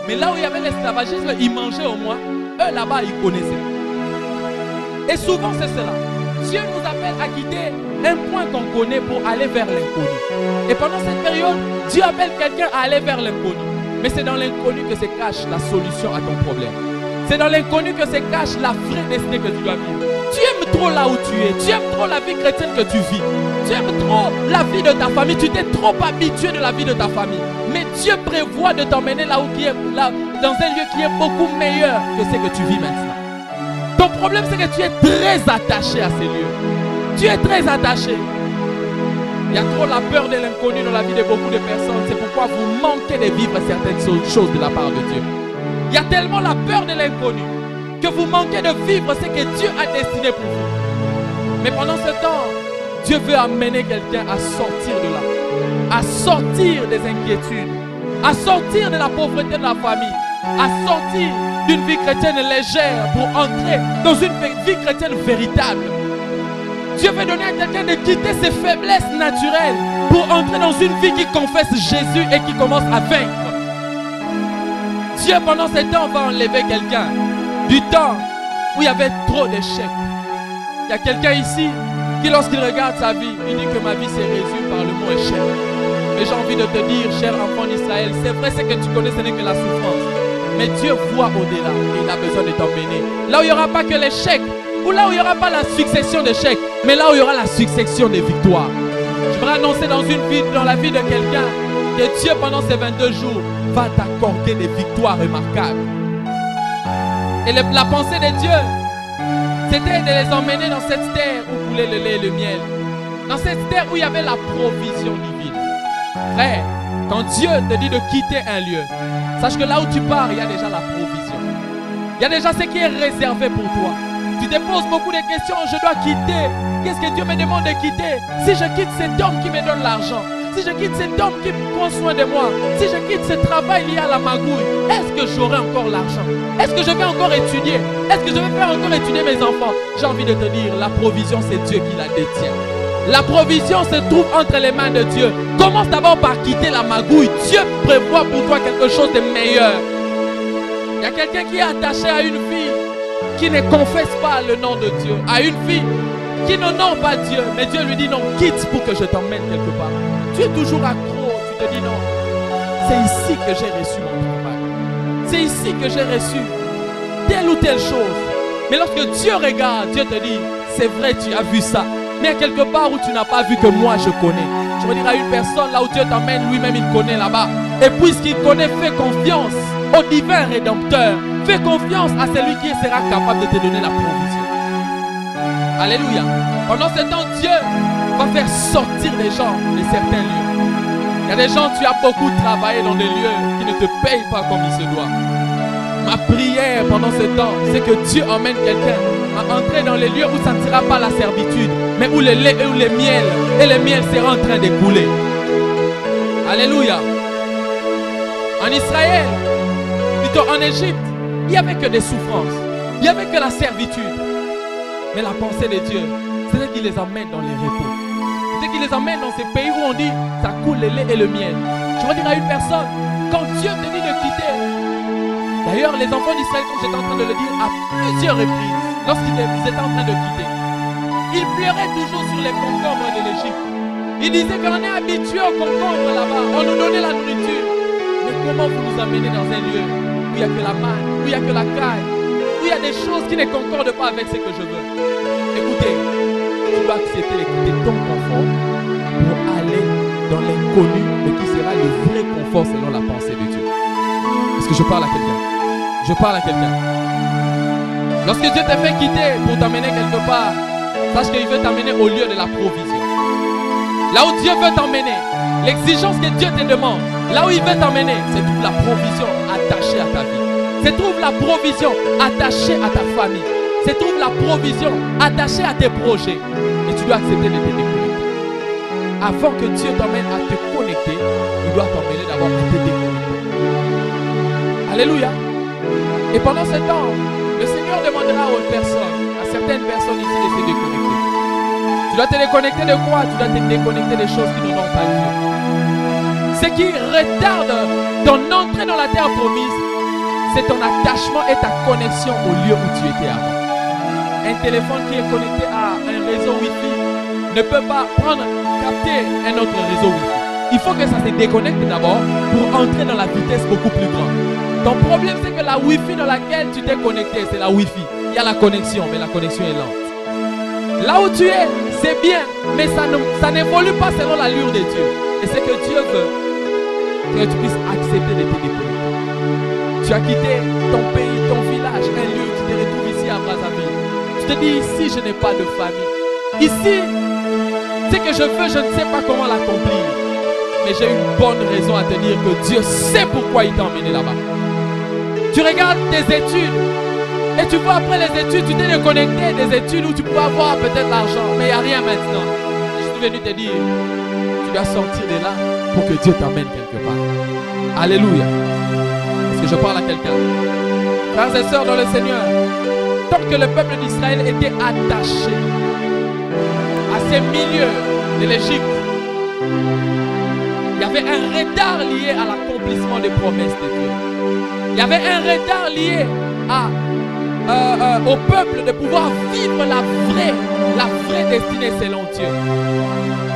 Mais là où il y avait l'esclavagisme, ils mangeaient au moins. Eux là-bas, ils connaissaient. Et souvent, c'est cela. Dieu nous appelle à quitter un point qu'on connaît pour aller vers l'inconnu. Et pendant cette période, Dieu appelle quelqu'un à aller vers l'inconnu. Mais c'est dans l'inconnu que se cache la solution à ton problème. C'est dans l'inconnu que se cache la vraie destinée que tu dois vivre. Tu aimes trop là où tu es. Tu aimes trop la vie chrétienne que tu vis. Tu aimes trop la vie de ta famille. Tu t'es trop habitué de la vie de ta famille. Mais Dieu prévoit de t'emmener là où qui est, là, dans un lieu qui est beaucoup meilleur que ce que tu vis maintenant. Ton problème, c'est que tu es très attaché à ces lieux. Tu es très attaché. Il y a trop la peur de l'inconnu dans la vie de beaucoup de personnes. C'est pourquoi vous manquez de vivre certaines choses de la part de Dieu. Il y a tellement la peur de l'inconnu que vous manquez de vivre ce que Dieu a destiné pour vous. Mais pendant ce temps, Dieu veut amener quelqu'un à sortir de là, à sortir des inquiétudes, à sortir de la pauvreté de la famille, à sortir d'une vie chrétienne légère pour entrer dans une vie chrétienne véritable. Dieu veut donner à quelqu'un de quitter ses faiblesses naturelles pour entrer dans une vie qui confesse Jésus et qui commence à vaincre. Dieu pendant ce temps va enlever quelqu'un du temps où il y avait trop d'échecs. Il y a quelqu'un ici qui lorsqu'il regarde sa vie, il dit que ma vie s'est résumée par le mot échec. Mais j'ai envie de te dire, cher enfant d'Israël, c'est vrai ce que tu connais, ce n'est que la souffrance. Mais Dieu voit au-delà et il a besoin de t'emmener. Là où il n'y aura pas que l'échec, ou là où il n'y aura pas la succession d'échecs, mais là où il y aura la succession des victoires. Je voudrais annoncer dans la vie de quelqu'un que Dieu pendant ces 22 jours va t'accorder des victoires remarquables. Et la pensée de Dieu, c'était de les emmener dans cette terre où coulait le lait et le miel. Dans cette terre où il y avait la provision divine. Frère, quand Dieu te dit de quitter un lieu, sache que là où tu pars, il y a déjà la provision. Il y a déjà ce qui est réservé pour toi. Tu te poses beaucoup de questions, je dois quitter. Qu'est-ce que Dieu me demande de quitter? Si je quitte cet homme qui me donne l'argent, si je quitte cet homme qui prend soin de moi, si je quitte ce travail lié à la magouille, est-ce que j'aurai encore l'argent? Est-ce que je vais encore étudier? Est-ce que je vais faire encore étudier mes enfants? J'ai envie de te dire, la provision, c'est Dieu qui la détient. La provision se trouve entre les mains de Dieu. Commence d'abord par quitter la magouille. Dieu prévoit pour toi quelque chose de meilleur. Il y a quelqu'un qui est attaché à une fille qui ne confesse pas le nom de Dieu, à une fille qui n'honore pas Dieu, mais Dieu lui dit non, quitte pour que je t'emmène quelque part. Tu es toujours accro, tu te dis non, c'est ici que j'ai reçu mon travail, c'est ici que j'ai reçu telle ou telle chose. Mais lorsque Dieu regarde, Dieu te dit, c'est vrai, tu as vu ça, mais il y a quelque part où tu n'as pas vu que moi je connais. Je veux dire à une personne, là où Dieu t'emmène, lui-même il connaît là-bas. Et puisqu'il connaît, fais confiance au divin rédempteur. Fais confiance à celui qui sera capable de te donner la provision. Alléluia. Pendant ce temps, Dieu va faire sortir des gens de certains lieux. Il y a des gens, tu as beaucoup travaillé dans des lieux qui ne te payent pas comme il se doit. Ma prière pendant ce temps, c'est que Dieu emmène quelqu'un à entrer dans les lieux où ça ne sera pas la servitude, mais où le lait et où le miel, et le miel sera en train de couler. Alléluia. En Israël, plutôt en Égypte, il n'y avait que des souffrances. Il n'y avait que la servitude. Mais la pensée de Dieu, c'est qu'il les emmène dans les repos. C'est qui les emmène dans ces pays où on dit ça coule le lait et le miel. Je vais dire à une personne, quand Dieu te dit de quitter, d'ailleurs les enfants d'Israël, comme j'étais en train de le dire à plusieurs reprises, lorsqu'ils étaient en train de quitter, ils pleuraient toujours sur les concombres de l'Égypte. Ils disaient qu'on est habitué aux concombres là-bas, on nous donnait la nourriture. Mais comment vous nous amenez dans un lieu où il n'y a que la manne, où il n'y a que la caille, où il y a des choses qui ne concordent pas avec ce que je veux? Écoutez, tu dois accepter de quitter ton confort pour aller dans l'inconnu, mais qui sera le vrai confort selon la pensée de Dieu. Est-ce que je parle à quelqu'un? Je parle à quelqu'un. Lorsque Dieu te fait quitter pour t'amener quelque part, sache qu'il veut t'amener au lieu de la provision. Là où Dieu veut t'emmener, l'exigence que Dieu te demande, là où il veut t'emmener, c'est toute la provision attachée à ta vie. C'est trouve la provision attachée à ta famille. C'est trouve la provision attachée à tes projets. Et tu dois accepter de te déconnecter. Avant que Dieu t'emmène à te connecter, il doit t'emmener d'abord à te déconnecter. Alléluia. Et pendant ce temps, le Seigneur demandera aux personnes, à certaines personnes ici de se déconnecter. Tu dois te déconnecter de quoi? Tu dois te déconnecter des choses qui n'ont pas Dieu. Ce qui retarde ton entrée dans la terre promise, c'est ton attachement et ta connexion au lieu où tu étais avant. Un téléphone qui est connecté à un réseau Wi-Fi ne peut pas capter un autre réseau Wi-Fi. Il faut que ça se déconnecte d'abord pour entrer dans la vitesse beaucoup plus grande. Ton problème, c'est que la Wi-Fi dans laquelle tu t'es connecté, c'est la Wi-Fi. Il y a la connexion, mais la connexion est lente. Là où tu es, c'est bien, mais ça n'évolue pas selon l'allure de Dieu. Et c'est que Dieu veut que tu puisses accepter de te déconnecter. Tu as quitté ton pays, ton village, un lieu, tu te retrouves ici à Brazzaville. Tu te dis, ici, je n'ai pas de famille. Ici, ce que je veux, je ne sais pas comment l'accomplir. Mais j'ai une bonne raison à te dire que Dieu sait pourquoi il t'a emmené là-bas. Tu regardes tes études. Et tu vois après les études, tu t'es déconnecté des études où tu peux avoir peut-être l'argent, mais il n'y a rien maintenant. Je suis venu te dire, tu dois sortir de là pour que Dieu t'emmène quelque part. Alléluia. Est-ce que je parle à quelqu'un? Frères et sœurs dans le Seigneur, tant que le peuple d'Israël était attaché à ces milieux de l'Égypte, il y avait un retard lié à l'accomplissement des promesses de Dieu. Il y avait un retard lié au peuple de pouvoir vivre la vraie destinée selon Dieu.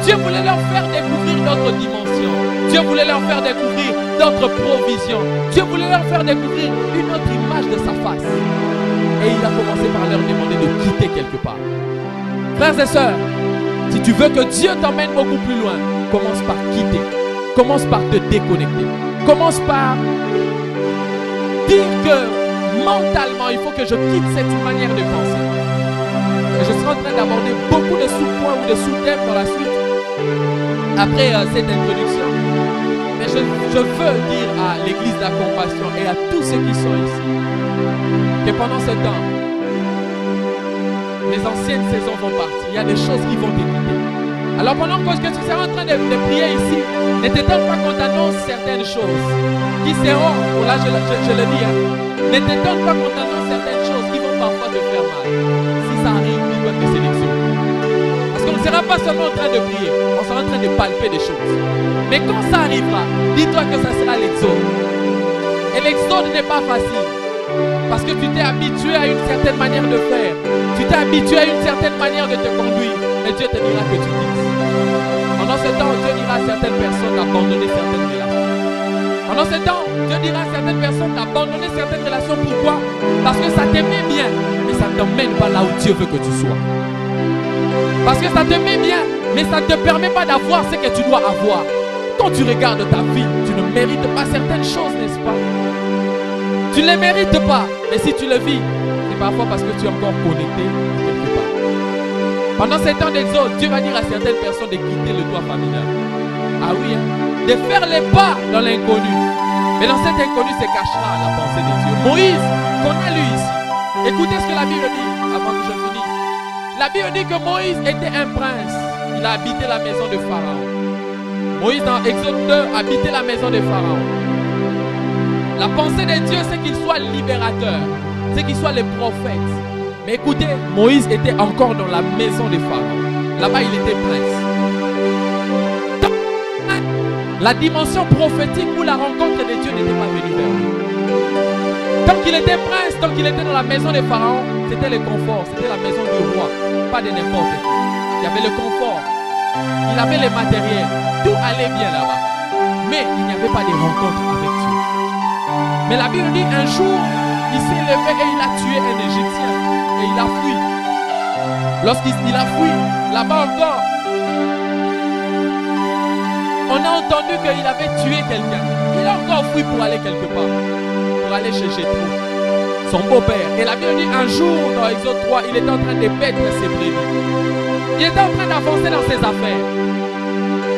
Dieu voulait leur faire découvrir d'autres dimensions. Dieu voulait leur faire découvrir d'autres provisions. Dieu voulait leur faire découvrir une autre image de sa face. Et il a commencé par leur demander de quitter quelque part. Frères et sœurs, si tu veux que Dieu t'emmène beaucoup plus loin, commence par quitter. Commence par te déconnecter. Commence par dire que mentalement, il faut que je quitte cette manière de penser. Et je serai en train d'aborder beaucoup de sous-points ou de sous-thèmes dans la suite, après cette introduction. Mais je veux dire à l'église de la compassion et à tous ceux qui sont ici, que pendant ce temps, les anciennes saisons vont partir. Il y a des choses qui vont t'écouter. Alors pendant que tu seras en train de prier ici, ne t'étonne pas qu'on t'annonce certaines choses qui seront, là je le dis, ne t'étonne pas qu'on t'annonce certaines choses qui vont parfois te faire mal. Si ça arrive, il doit te sélectionner. Parce qu'on ne sera pas seulement en train de prier, on sera en train de palper des choses. Mais quand ça arrivera, dis-toi que ça sera l'exode. Et l'exode n'est pas facile. Parce que tu t'es habitué à une certaine manière de faire. Tu t'es habitué à une certaine manière de te conduire. Mais Dieu te dira que tu quittes. Pendant ce temps, Dieu dira à certaines personnes d'abandonner certaines relations. Pendant ce temps, Dieu dira à certaines personnes d'abandonner certaines relations. Pourquoi? Parce que ça t'aimait bien, mais ça ne t'emmène pas là où Dieu veut que tu sois. Parce que ça t'aimait bien, mais ça ne te permet pas d'avoir ce que tu dois avoir. Quand tu regardes ta vie, tu ne mérites pas certaines choses, n'est-ce pas? Tu ne les mérites pas, mais si tu le vis, c'est parfois parce que tu es encore connecté quelque part. Pendant ces temps d'exode, Dieu va dire à certaines personnes de quitter le toit familial. Ah oui, hein? De faire les pas dans l'inconnu. Mais dans cet inconnu se cachera la pensée de Dieu. Moïse, qu'on a lu ici. Écoutez ce que la Bible dit avant que je finisse. La Bible dit que Moïse était un prince. Il a habité la maison de Pharaon. Moïse dans Exode 2 habitait la maison de Pharaon. La pensée de Dieu, c'est qu'il soit libérateur, c'est qu'il soit le prophète. Mais écoutez, Moïse était encore dans la maison de Pharaon. Là-bas, il était prince. La dimension prophétique où la rencontre de Dieu n'était pas venue vers lui. Tant qu'il était prince, tant qu'il était dans la maison des pharaons, c'était le confort, c'était la maison du roi, pas de n'importe qui. Il y avait le confort, il avait les matériels, tout allait bien là-bas. Mais il n'y avait pas de rencontre avec Dieu. Mais la Bible dit un jour, il s'est levé et il a tué un Égyptien et il a fui. Lorsqu'il a fui, là-bas encore, on a entendu qu'il avait tué quelqu'un. Il a encore fui pour aller quelque part, pour aller chez Jéthro, son beau-père. Et la Bible dit un jour, dans Exode 3, il était en train de paître ses brebis. Il était en train d'avancer dans ses affaires.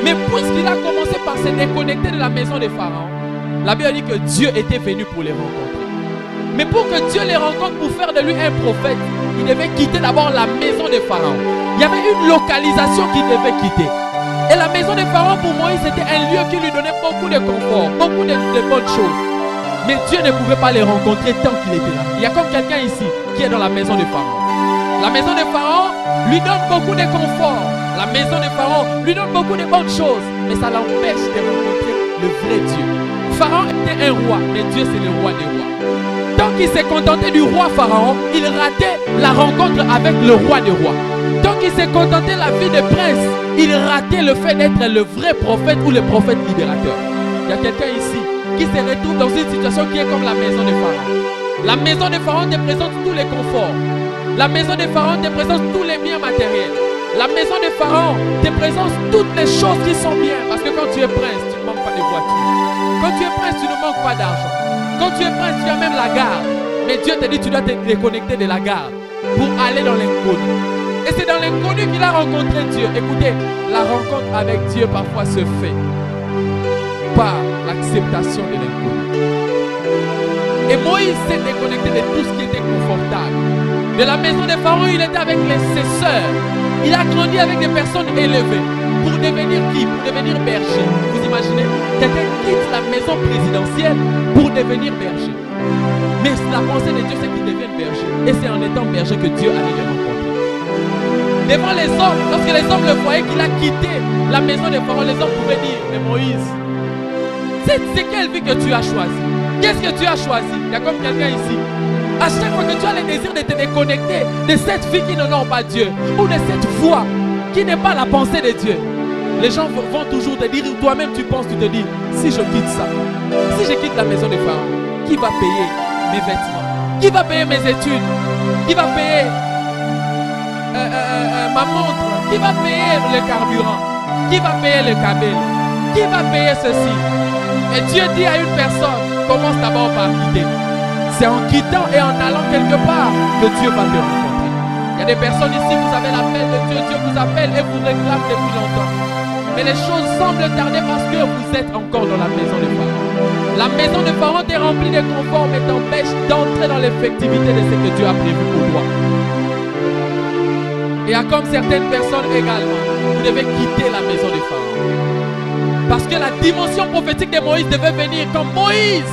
Mais puisqu'il a commencé par se déconnecter de la maison des pharaons, la Bible dit que Dieu était venu pour les rencontrer. Mais pour que Dieu les rencontre, pour faire de lui un prophète, il devait quitter d'abord la maison des pharaons. Il y avait une localisation qu'il devait quitter. Et la maison des pharaons pour Moïse c'était un lieu qui lui donnait beaucoup de confort, beaucoup de bonnes choses. Mais Dieu ne pouvait pas les rencontrer tant qu'il était là. Il y a comme quelqu'un ici qui est dans la maison des pharaons. La maison des pharaons lui donne beaucoup de confort. La maison des pharaons lui donne beaucoup de bonnes choses. Mais ça l'empêche de rencontrer le vrai Dieu. Pharaon était un roi, mais Dieu c'est le roi des rois. Tant qu'il s'est contenté du roi Pharaon, il ratait la rencontre avec le roi des rois. Tant qu'il s'est contenté de la vie de prince, il ratait le fait d'être le vrai prophète ou le prophète libérateur. Il y a quelqu'un ici qui se retrouve dans une situation qui est comme la maison des pharaons. La maison des pharaons te présente tous les conforts. La maison des pharaons te présente tous les biens matériels. La maison des pharaons te présente toutes les choses qui sont bien. Parce que quand tu es prince, tu ne manques pas de voiture. Quand tu es prince, tu ne manques pas d'argent. Quand tu es prince, tu as même la garde. Mais Dieu te dit tu dois te déconnecter de la garde pour aller dans l'inconnu. Et c'est dans l'inconnu qu'il a rencontré Dieu. Écoutez, la rencontre avec Dieu parfois se fait par l'acceptation de l'inconnu. Et Moïse s'est déconnecté de tout ce qui était confortable. De la maison des pharaons, il était avec ses sœurs. Il a grandi avec des personnes élevées. Pour devenir qui? Pour devenir berger. Vous imaginez? Quelqu'un quitte la maison présidentielle pour devenir berger. Mais la pensée de Dieu, c'est qu'il devienne berger. Et c'est en étant berger que Dieu allait le rencontrer. Devant les hommes, lorsque les hommes le voyaient qu'il a quitté la maison des pharaons, les hommes pouvaient dire, mais Moïse, c'est quelle vie que tu as choisie? Qu'est-ce que tu as choisi? Il y a comme quelqu'un ici. À chaque fois que tu as le désir de te déconnecter de cette vie qui n'honore pas Dieu, ou de cette voix qui n'est pas la pensée de Dieu, les gens vont toujours te dire, toi-même tu penses, tu te dis, si je quitte ça, si je quitte la maison des pharaons, qui va payer mes vêtements? Qui va payer mes études? Qui va payer ma montre? Qui va payer le carburant? Qui va payer le cabel? Qui va payer ceci? Et Dieu dit à une personne, commence d'abord par quitter. C'est en quittant et en allant quelque part que Dieu va te rencontrer. Il y a des personnes ici, vous avez l'appel de Dieu, Dieu vous appelle et vous réclame depuis longtemps. Mais les choses semblent tarder parce que vous êtes encore dans la maison des pharaons. La maison des pharaons est remplie de confort mais t'empêche d'entrer dans l'effectivité de ce que Dieu a prévu pour toi. Et à comme certaines personnes également, vous devez quitter la maison des pharaons. Parce que la dimension prophétique de Moïse devait venir comme Moïse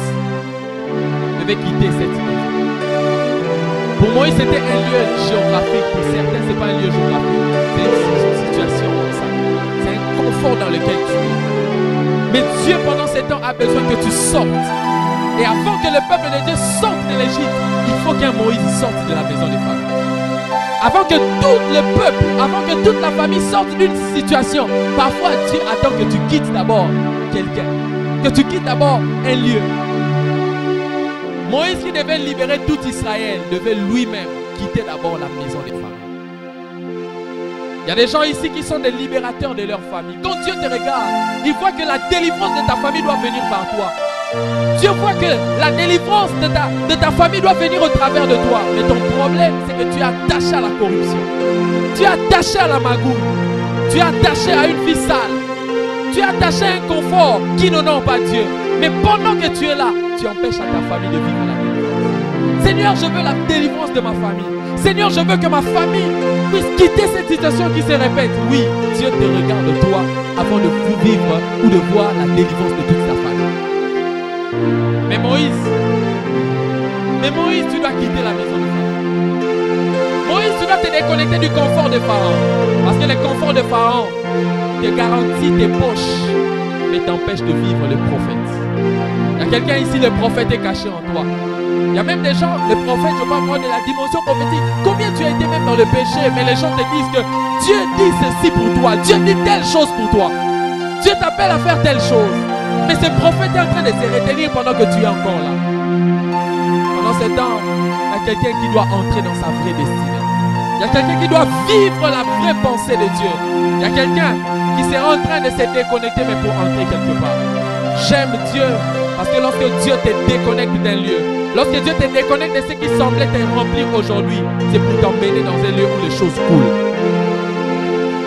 devait quitter cette maison. Pour Moïse, c'était un lieu géographique. Pour certains, ce n'est pas un lieu géographique. C'est une situation comme ça. C'est un confort dans lequel tu es. Mais Dieu, pendant ce temps, a besoin que tu sortes. Et avant que le peuple de Dieu sorte de l'Égypte, il faut qu'un Moïse sorte de la maison des pharaons. Avant que tout le peuple, avant que toute la famille sorte d'une situation, parfois Dieu attend que tu quittes d'abord quelqu'un. Que tu quittes d'abord un lieu. Moïse qui devait libérer tout Israël devait lui-même quitter d'abord la maison des pharaons. Il y a des gens ici qui sont des libérateurs de leur famille. Quand Dieu te regarde, il voit que la délivrance de ta famille doit venir par toi. Dieu voit que la délivrance de ta famille doit venir au travers de toi. Mais ton problème, c'est que tu es attaché à la corruption. Tu es attaché à la magouille. Tu es attaché à une vie sale. Tu es attaché à un confort qui n'honore pas Dieu. Mais pendant que tu es là, tu empêches à ta famille de vivre la délivrance. Seigneur, je veux la délivrance de ma famille. Seigneur, je veux que ma famille puisse quitter cette situation qui se répète. Oui, Dieu te regarde toi avant de vivre ou de voir la délivrance de toute ta famille. Mais Moïse, tu dois quitter la maison de Pharaon. Moïse, tu dois te déconnecter du confort de Pharaon. Parce que le confort de de Pharaon te garantit tes poches, mais t'empêche de vivre le prophète. Il y a quelqu'un ici, le prophète est caché en toi. Il y a même des gens, le prophète, je parle moi de la dimension prophétique. Combien tu as été même dans le péché, mais les gens te disent que Dieu dit ceci pour toi, Dieu dit telle chose pour toi. Dieu t'appelle à faire telle chose. Mais ce prophète est en train de se retenir pendant que tu es encore là. Pendant ce temps, il y a quelqu'un qui doit entrer dans sa vraie destinée. Il y a quelqu'un qui doit vivre la vraie pensée de Dieu. Il y a quelqu'un qui sera en train de se déconnecter, mais pour entrer quelque part. J'aime Dieu parce que lorsque Dieu te déconnecte d'un lieu, lorsque Dieu te déconnecte de ce qui semblait te remplir aujourd'hui, c'est pour t'emmener dans un lieu où les choses coulent.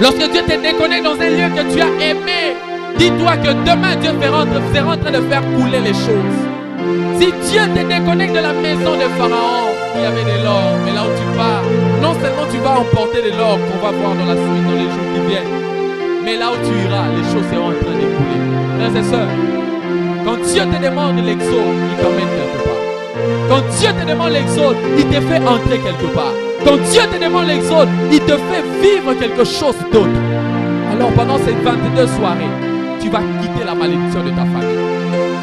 Lorsque Dieu te déconnecte dans un lieu que tu as aimé, dis-toi que demain Dieu sera en train de faire couler les choses. Si Dieu te déconnecte de la maison de Pharaon, il y avait de l'or, mais là où tu pars, non seulement tu vas emporter de l'or qu'on va voir dans la suite, dans les jours qui viennent, mais là où tu iras, les choses seront en train de couler. Frères et sœurs, quand Dieu te demande l'exode, il t'emmène quelque part. Quand Dieu te demande l'exode, il te fait entrer quelque part. Quand Dieu te demande l'exode, il te fait vivre quelque chose d'autre. Alors pendant ces 22 soirées, tu vas quitter la malédiction de ta famille.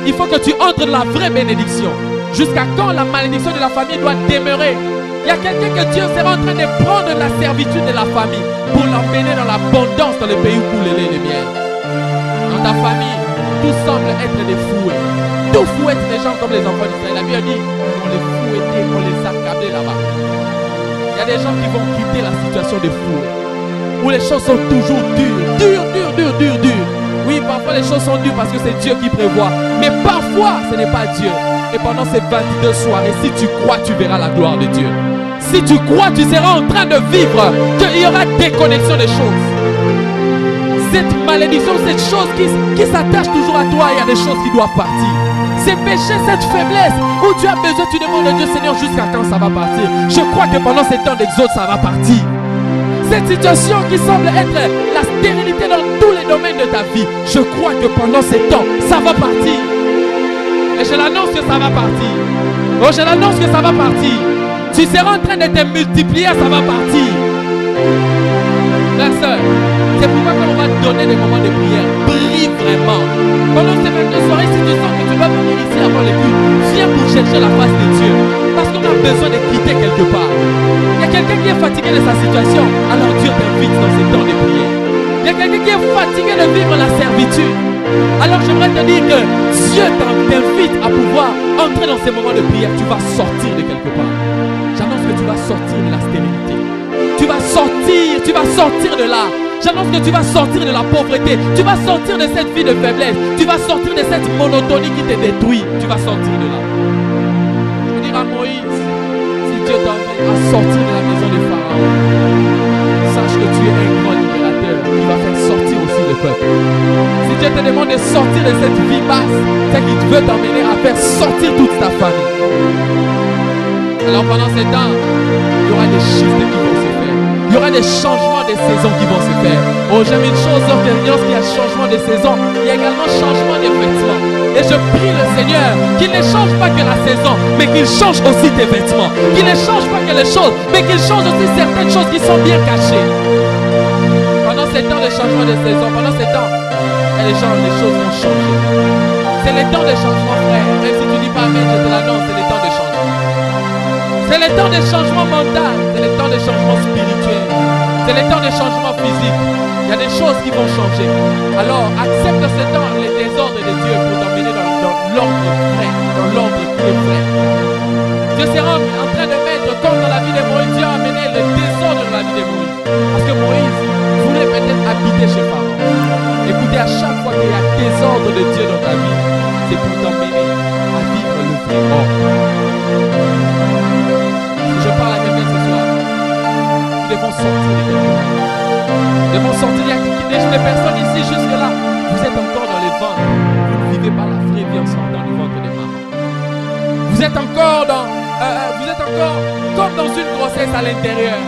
Il faut que tu entres dans la vraie bénédiction. Jusqu'à quand la malédiction de la famille doit demeurer? Il y a quelqu'un que Dieu sera en train de prendre la servitude de la famille pour l'emmener dans l'abondance dans le pays où coule le lait et le miel. Dans ta famille, tout semble être des fouets. Tout fouette les gens comme les enfants d'Israël. La Bible dit qu'on les fouettait, qu'on les accablait là-bas. Il y a des gens qui vont quitter la situation de fouet, où les choses sont toujours dures. Oui, parfois les choses sont dures parce que c'est Dieu qui prévoit. Mais parfois, ce n'est pas Dieu. Et pendant ces 22 soirées, si tu crois, tu verras la gloire de Dieu. Si tu crois, tu seras en train de vivre, qu'il y aura déconnexion des choses. Cette malédiction, cette chose qui s'attache toujours à toi, il y a des choses qui doivent partir. Ces péchés, cette faiblesse, où tu as besoin, tu demandes à Dieu, Seigneur, jusqu'à quand ça va partir? Je crois que pendant ces temps d'exode, ça va partir. Cette situation qui semble être la stérilité dans tous les domaines de ta vie, je crois que pendant ces temps, ça va partir. Et je l'annonce que ça va partir. Oh, je l'annonce que ça va partir. Tu seras en train de te multiplier, ça va partir. Frères et sœurs, c'est pourquoi quand on va te donner des moments de prière, prie vraiment. Pendant ces 22 soirées, si tu sens que tu dois venir ici avant les cultes, viens pour chercher la face de Dieu. Parce qu'on a besoin de quitter quelque part. Il y a quelqu'un qui est fatigué de sa situation, alors Dieu t'invite dans ces temps de prière. Il y a quelqu'un qui est fatigué de vivre la servitude. Alors j'aimerais te dire que Dieu t'invite à pouvoir entrer dans ces moments de prière. Tu vas sortir de quelque part. J'annonce que tu vas sortir de la stérilité. Tu vas sortir de là. J'annonce que tu vas sortir de la pauvreté. Tu vas sortir de cette vie de faiblesse. Tu vas sortir de cette monotonie qui te détruit. Tu vas sortir de là. Je veux dire à Moïse, si Dieu t'envoie à sortir de la maison de Pharaon, sache que tu es un grand libérateur qui va faire sortir aussi le peuple. Si Dieu te demande de sortir de cette vie basse, c'est qu'il veut t'emmener à faire sortir toute ta famille. Alors pendant ces temps, il y aura des shifts qui vont se faire. Il y aura des changements de saison qui vont se faire. Oh, j'aime une chose, lorsqu'il y a changement de saison, il y a également changement de vêtements. Et je prie le Seigneur qu'il ne change pas que la saison, mais qu'il change aussi tes vêtements. Qu'il ne change pas que les choses, mais qu'il change aussi certaines choses qui sont bien cachées. Pendant ces temps de changement de saison, pendant ces temps, les choses vont changer. C'est le temps de changement, frère. Même si tu dis pas amen, je te l'annonce, c'est le temps de changement. C'est le temps de changement mental, c'est le temps de changement spirituel, c'est le temps de changement physique. Il y a des choses qui vont changer. Alors accepte ce temps, les désordres de Dieu pour t'emmener dans l'ordre vrai, dans l'ordre qui est vrai. Dieu sera en train de mettre, comme dans la vie de Moïse, Dieu a amené le désordre dans la vie de Moïse. Parce que Moïse voulait peut-être habiter chez Pharaon. Écoutez, à chaque fois qu'il y a désordre de Dieu dans ta vie, c'est pour t'emmener à vivre le vrai ordre. Je parle à quelqu'un ce soir. Nous devons sortir de quelque part. Nous devons sortir. Il y a des personnes ici jusque-là. Vous êtes encore dans les ventres. Vous ne vivez pas la vraie vie en sortant du ventre de maman. Vous êtes encore comme dans une grossesse à l'intérieur.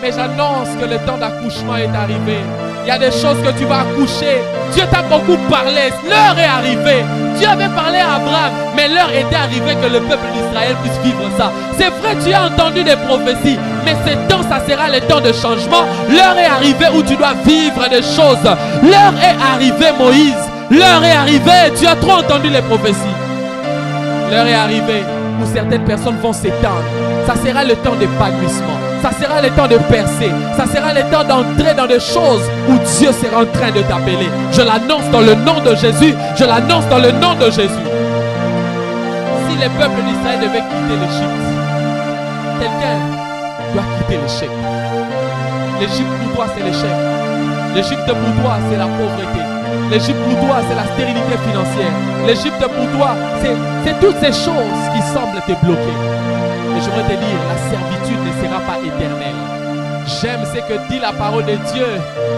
Mais j'annonce que le temps d'accouchement est arrivé. Il y a des choses que tu vas accoucher. Dieu t'a beaucoup parlé. L'heure est arrivée. Dieu avait parlé à Abraham, mais l'heure était arrivée que le peuple d'Israël puisse vivre ça. C'est vrai, tu as entendu des prophéties, mais ce temps, ça sera le temps de changement. L'heure est arrivée où tu dois vivre des choses. L'heure est arrivée, Moïse. L'heure est arrivée. Tu as trop entendu les prophéties. L'heure est arrivée où certaines personnes vont s'éteindre. Ça sera le temps d'épanouissement. Ça sera le temps de percer. Ça sera le temps d'entrer dans des choses où Dieu sera en train de t'appeler. Je l'annonce dans le nom de Jésus. Je l'annonce dans le nom de Jésus. Si le peuple d'Israël devait quitter l'Égypte, quelqu'un doit quitter l'échec. L'Égypte pour toi, c'est l'échec. L'Égypte pour toi, c'est la pauvreté. L'Égypte pour toi, c'est la stérilité financière. L'Égypte pour toi, c'est toutes ces choses qui semblent te bloquer. Et je voudrais te dire, la servitude ne sera pas éternelle. J'aime ce que dit la parole de Dieu.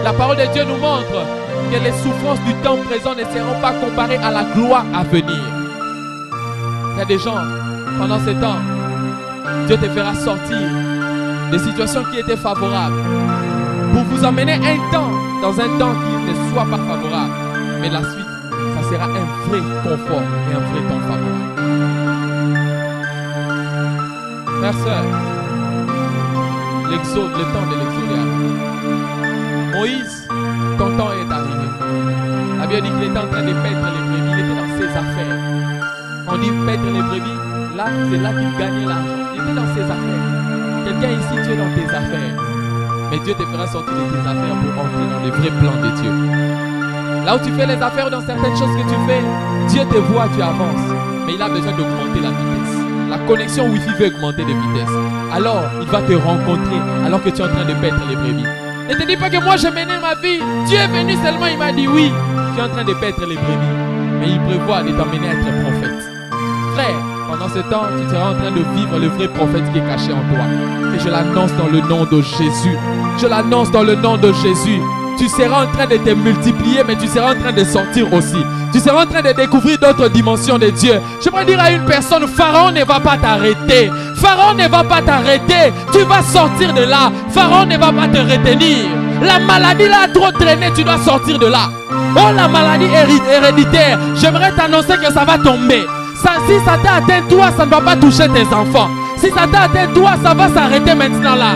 La parole de Dieu nous montre que les souffrances du temps présent ne seront pas comparées à la gloire à venir. Il y a des gens, pendant ce temps, Dieu te fera sortir des situations qui étaient favorables pour vous emmener un temps, dans un temps qui ne soit pas favorable. Mais la suite, ça sera un vrai confort et un vrai temps favorable. Frères, sœurs, l'exode, le temps de l'exode est arrivé. Moïse, ton temps est arrivé. La Bible dit qu'il était en train de paître les brebis, il était dans ses affaires. On dit paître les brebis, là, c'est là qu'il gagnait l'argent. Il était dans ses affaires. Quelqu'un ici, tu es dans tes affaires. Mais Dieu te fera sortir de tes affaires pour entrer dans les vrais plans de Dieu. Là où tu fais les affaires, dans certaines choses que tu fais, Dieu te voit, tu avances. Mais il a besoin d'augmenter la vitesse. La connexion Wi-Fi veut augmenter de vitesse. Alors, il va te rencontrer alors que tu es en train de paître les brebis. Ne te dis pas que moi je menais ma vie. Dieu est venu seulement, il m'a dit oui. Tu es en train de paître les brebis. Mais il prévoit de t'emmener à être prophète. Frère, pendant ce temps, tu seras en train de vivre le vrai prophète qui est caché en toi. Et je l'annonce dans le nom de Jésus. Je l'annonce dans le nom de Jésus. Tu seras en train de te multiplier, mais tu seras en train de sortir aussi. Tu seras en train de découvrir d'autres dimensions de Dieu. Je peux dire à une personne, Pharaon ne va pas t'arrêter. Pharaon ne va pas t'arrêter. Tu vas sortir de là. Pharaon ne va pas te retenir. La maladie là a trop traîné, tu dois sortir de là. Oh, la maladie héréditaire, j'aimerais t'annoncer que ça va tomber. Si ça t'a atteint toi, ça ne va pas toucher tes enfants. Si ça t'a atteint toi, ça va s'arrêter maintenant là.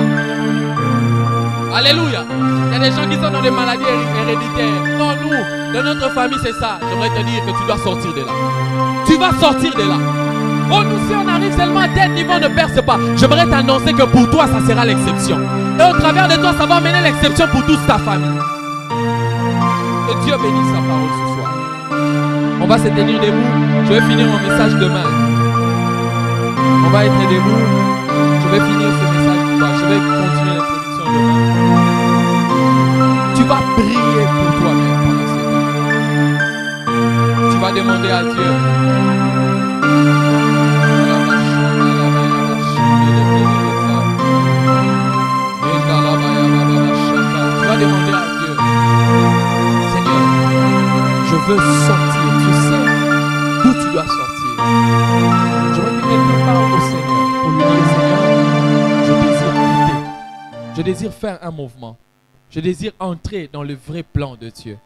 Alléluia. Il y a des gens qui sont dans des maladies héréditaires. Non, nous, dans notre famille, c'est ça. J'aimerais te dire que tu dois sortir de là. Tu vas sortir de là. Oh, nous, si on arrive seulement à tel niveau, ne perce pas. J'aimerais t'annoncer que pour toi, ça sera l'exception. Et au travers de toi, ça va amener l'exception pour toute ta famille. Que Dieu bénisse sa parole ce soir. On va se tenir debout. Je vais finir mon message demain. On va être debout. Je vais finir ce message pour toi. Je vais continuer l'introduction demain. Tu vas prier pour toi-même pendant ce temps. Tu vas demander à Dieu. Tu vas demander à Dieu. Seigneur, je veux sortir. Tu sais d'où tu dois sortir. Je veux que quelqu'un parle au Seigneur pour lui dire, Seigneur, je désire quitter. Je désire faire un mouvement. Je désire entrer dans le vrai plan de Dieu.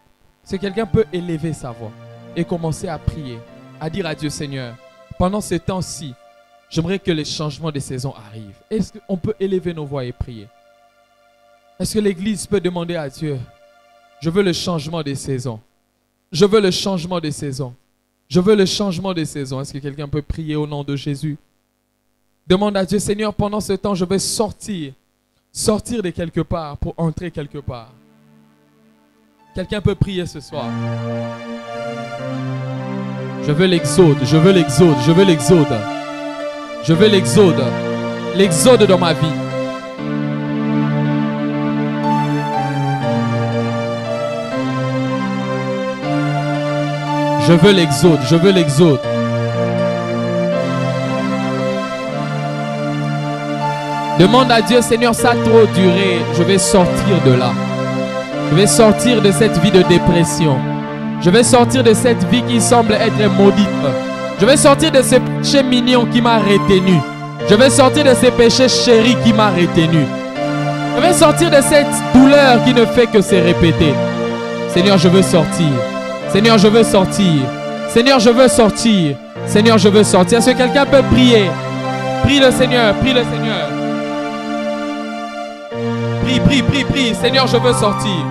Si quelqu'un peut élever sa voix et commencer à prier, à dire à Dieu, Seigneur, pendant ce temps-ci, j'aimerais que les changements de saison arrivent. Est-ce qu'on peut élever nos voix et prier? Est-ce que l'Église peut demander à Dieu, je veux le changement des saisons. Je veux le changement des saisons. Je veux le changement des saisons. Est-ce que quelqu'un peut prier au nom de Jésus? Demande à Dieu, Seigneur, pendant ce temps, je vais sortir de quelque part pour entrer quelque part. Quelqu'un peut prier ce soir. Je veux l'exode, je veux l'exode, je veux l'exode. Je veux l'exode. L'exode dans ma vie. Je veux l'exode, je veux l'exode. Demande à Dieu, Seigneur, ça a trop duré. Je vais sortir de là. Je vais sortir de cette vie de dépression. Je vais sortir de cette vie qui semble être maudite. Je vais sortir de ce péché mignon qui m'a retenu. Je vais sortir de ce péché chéri qui m'a retenu. Je veux sortir de cette douleur qui ne fait que se répéter. Seigneur, je veux sortir. Seigneur, je veux sortir. Seigneur, je veux sortir. Seigneur, je veux sortir. Est-ce que quelqu'un peut prier? Prie le Seigneur, prie le Seigneur. Prie, prie, prie, prie. Seigneur, je veux sortir.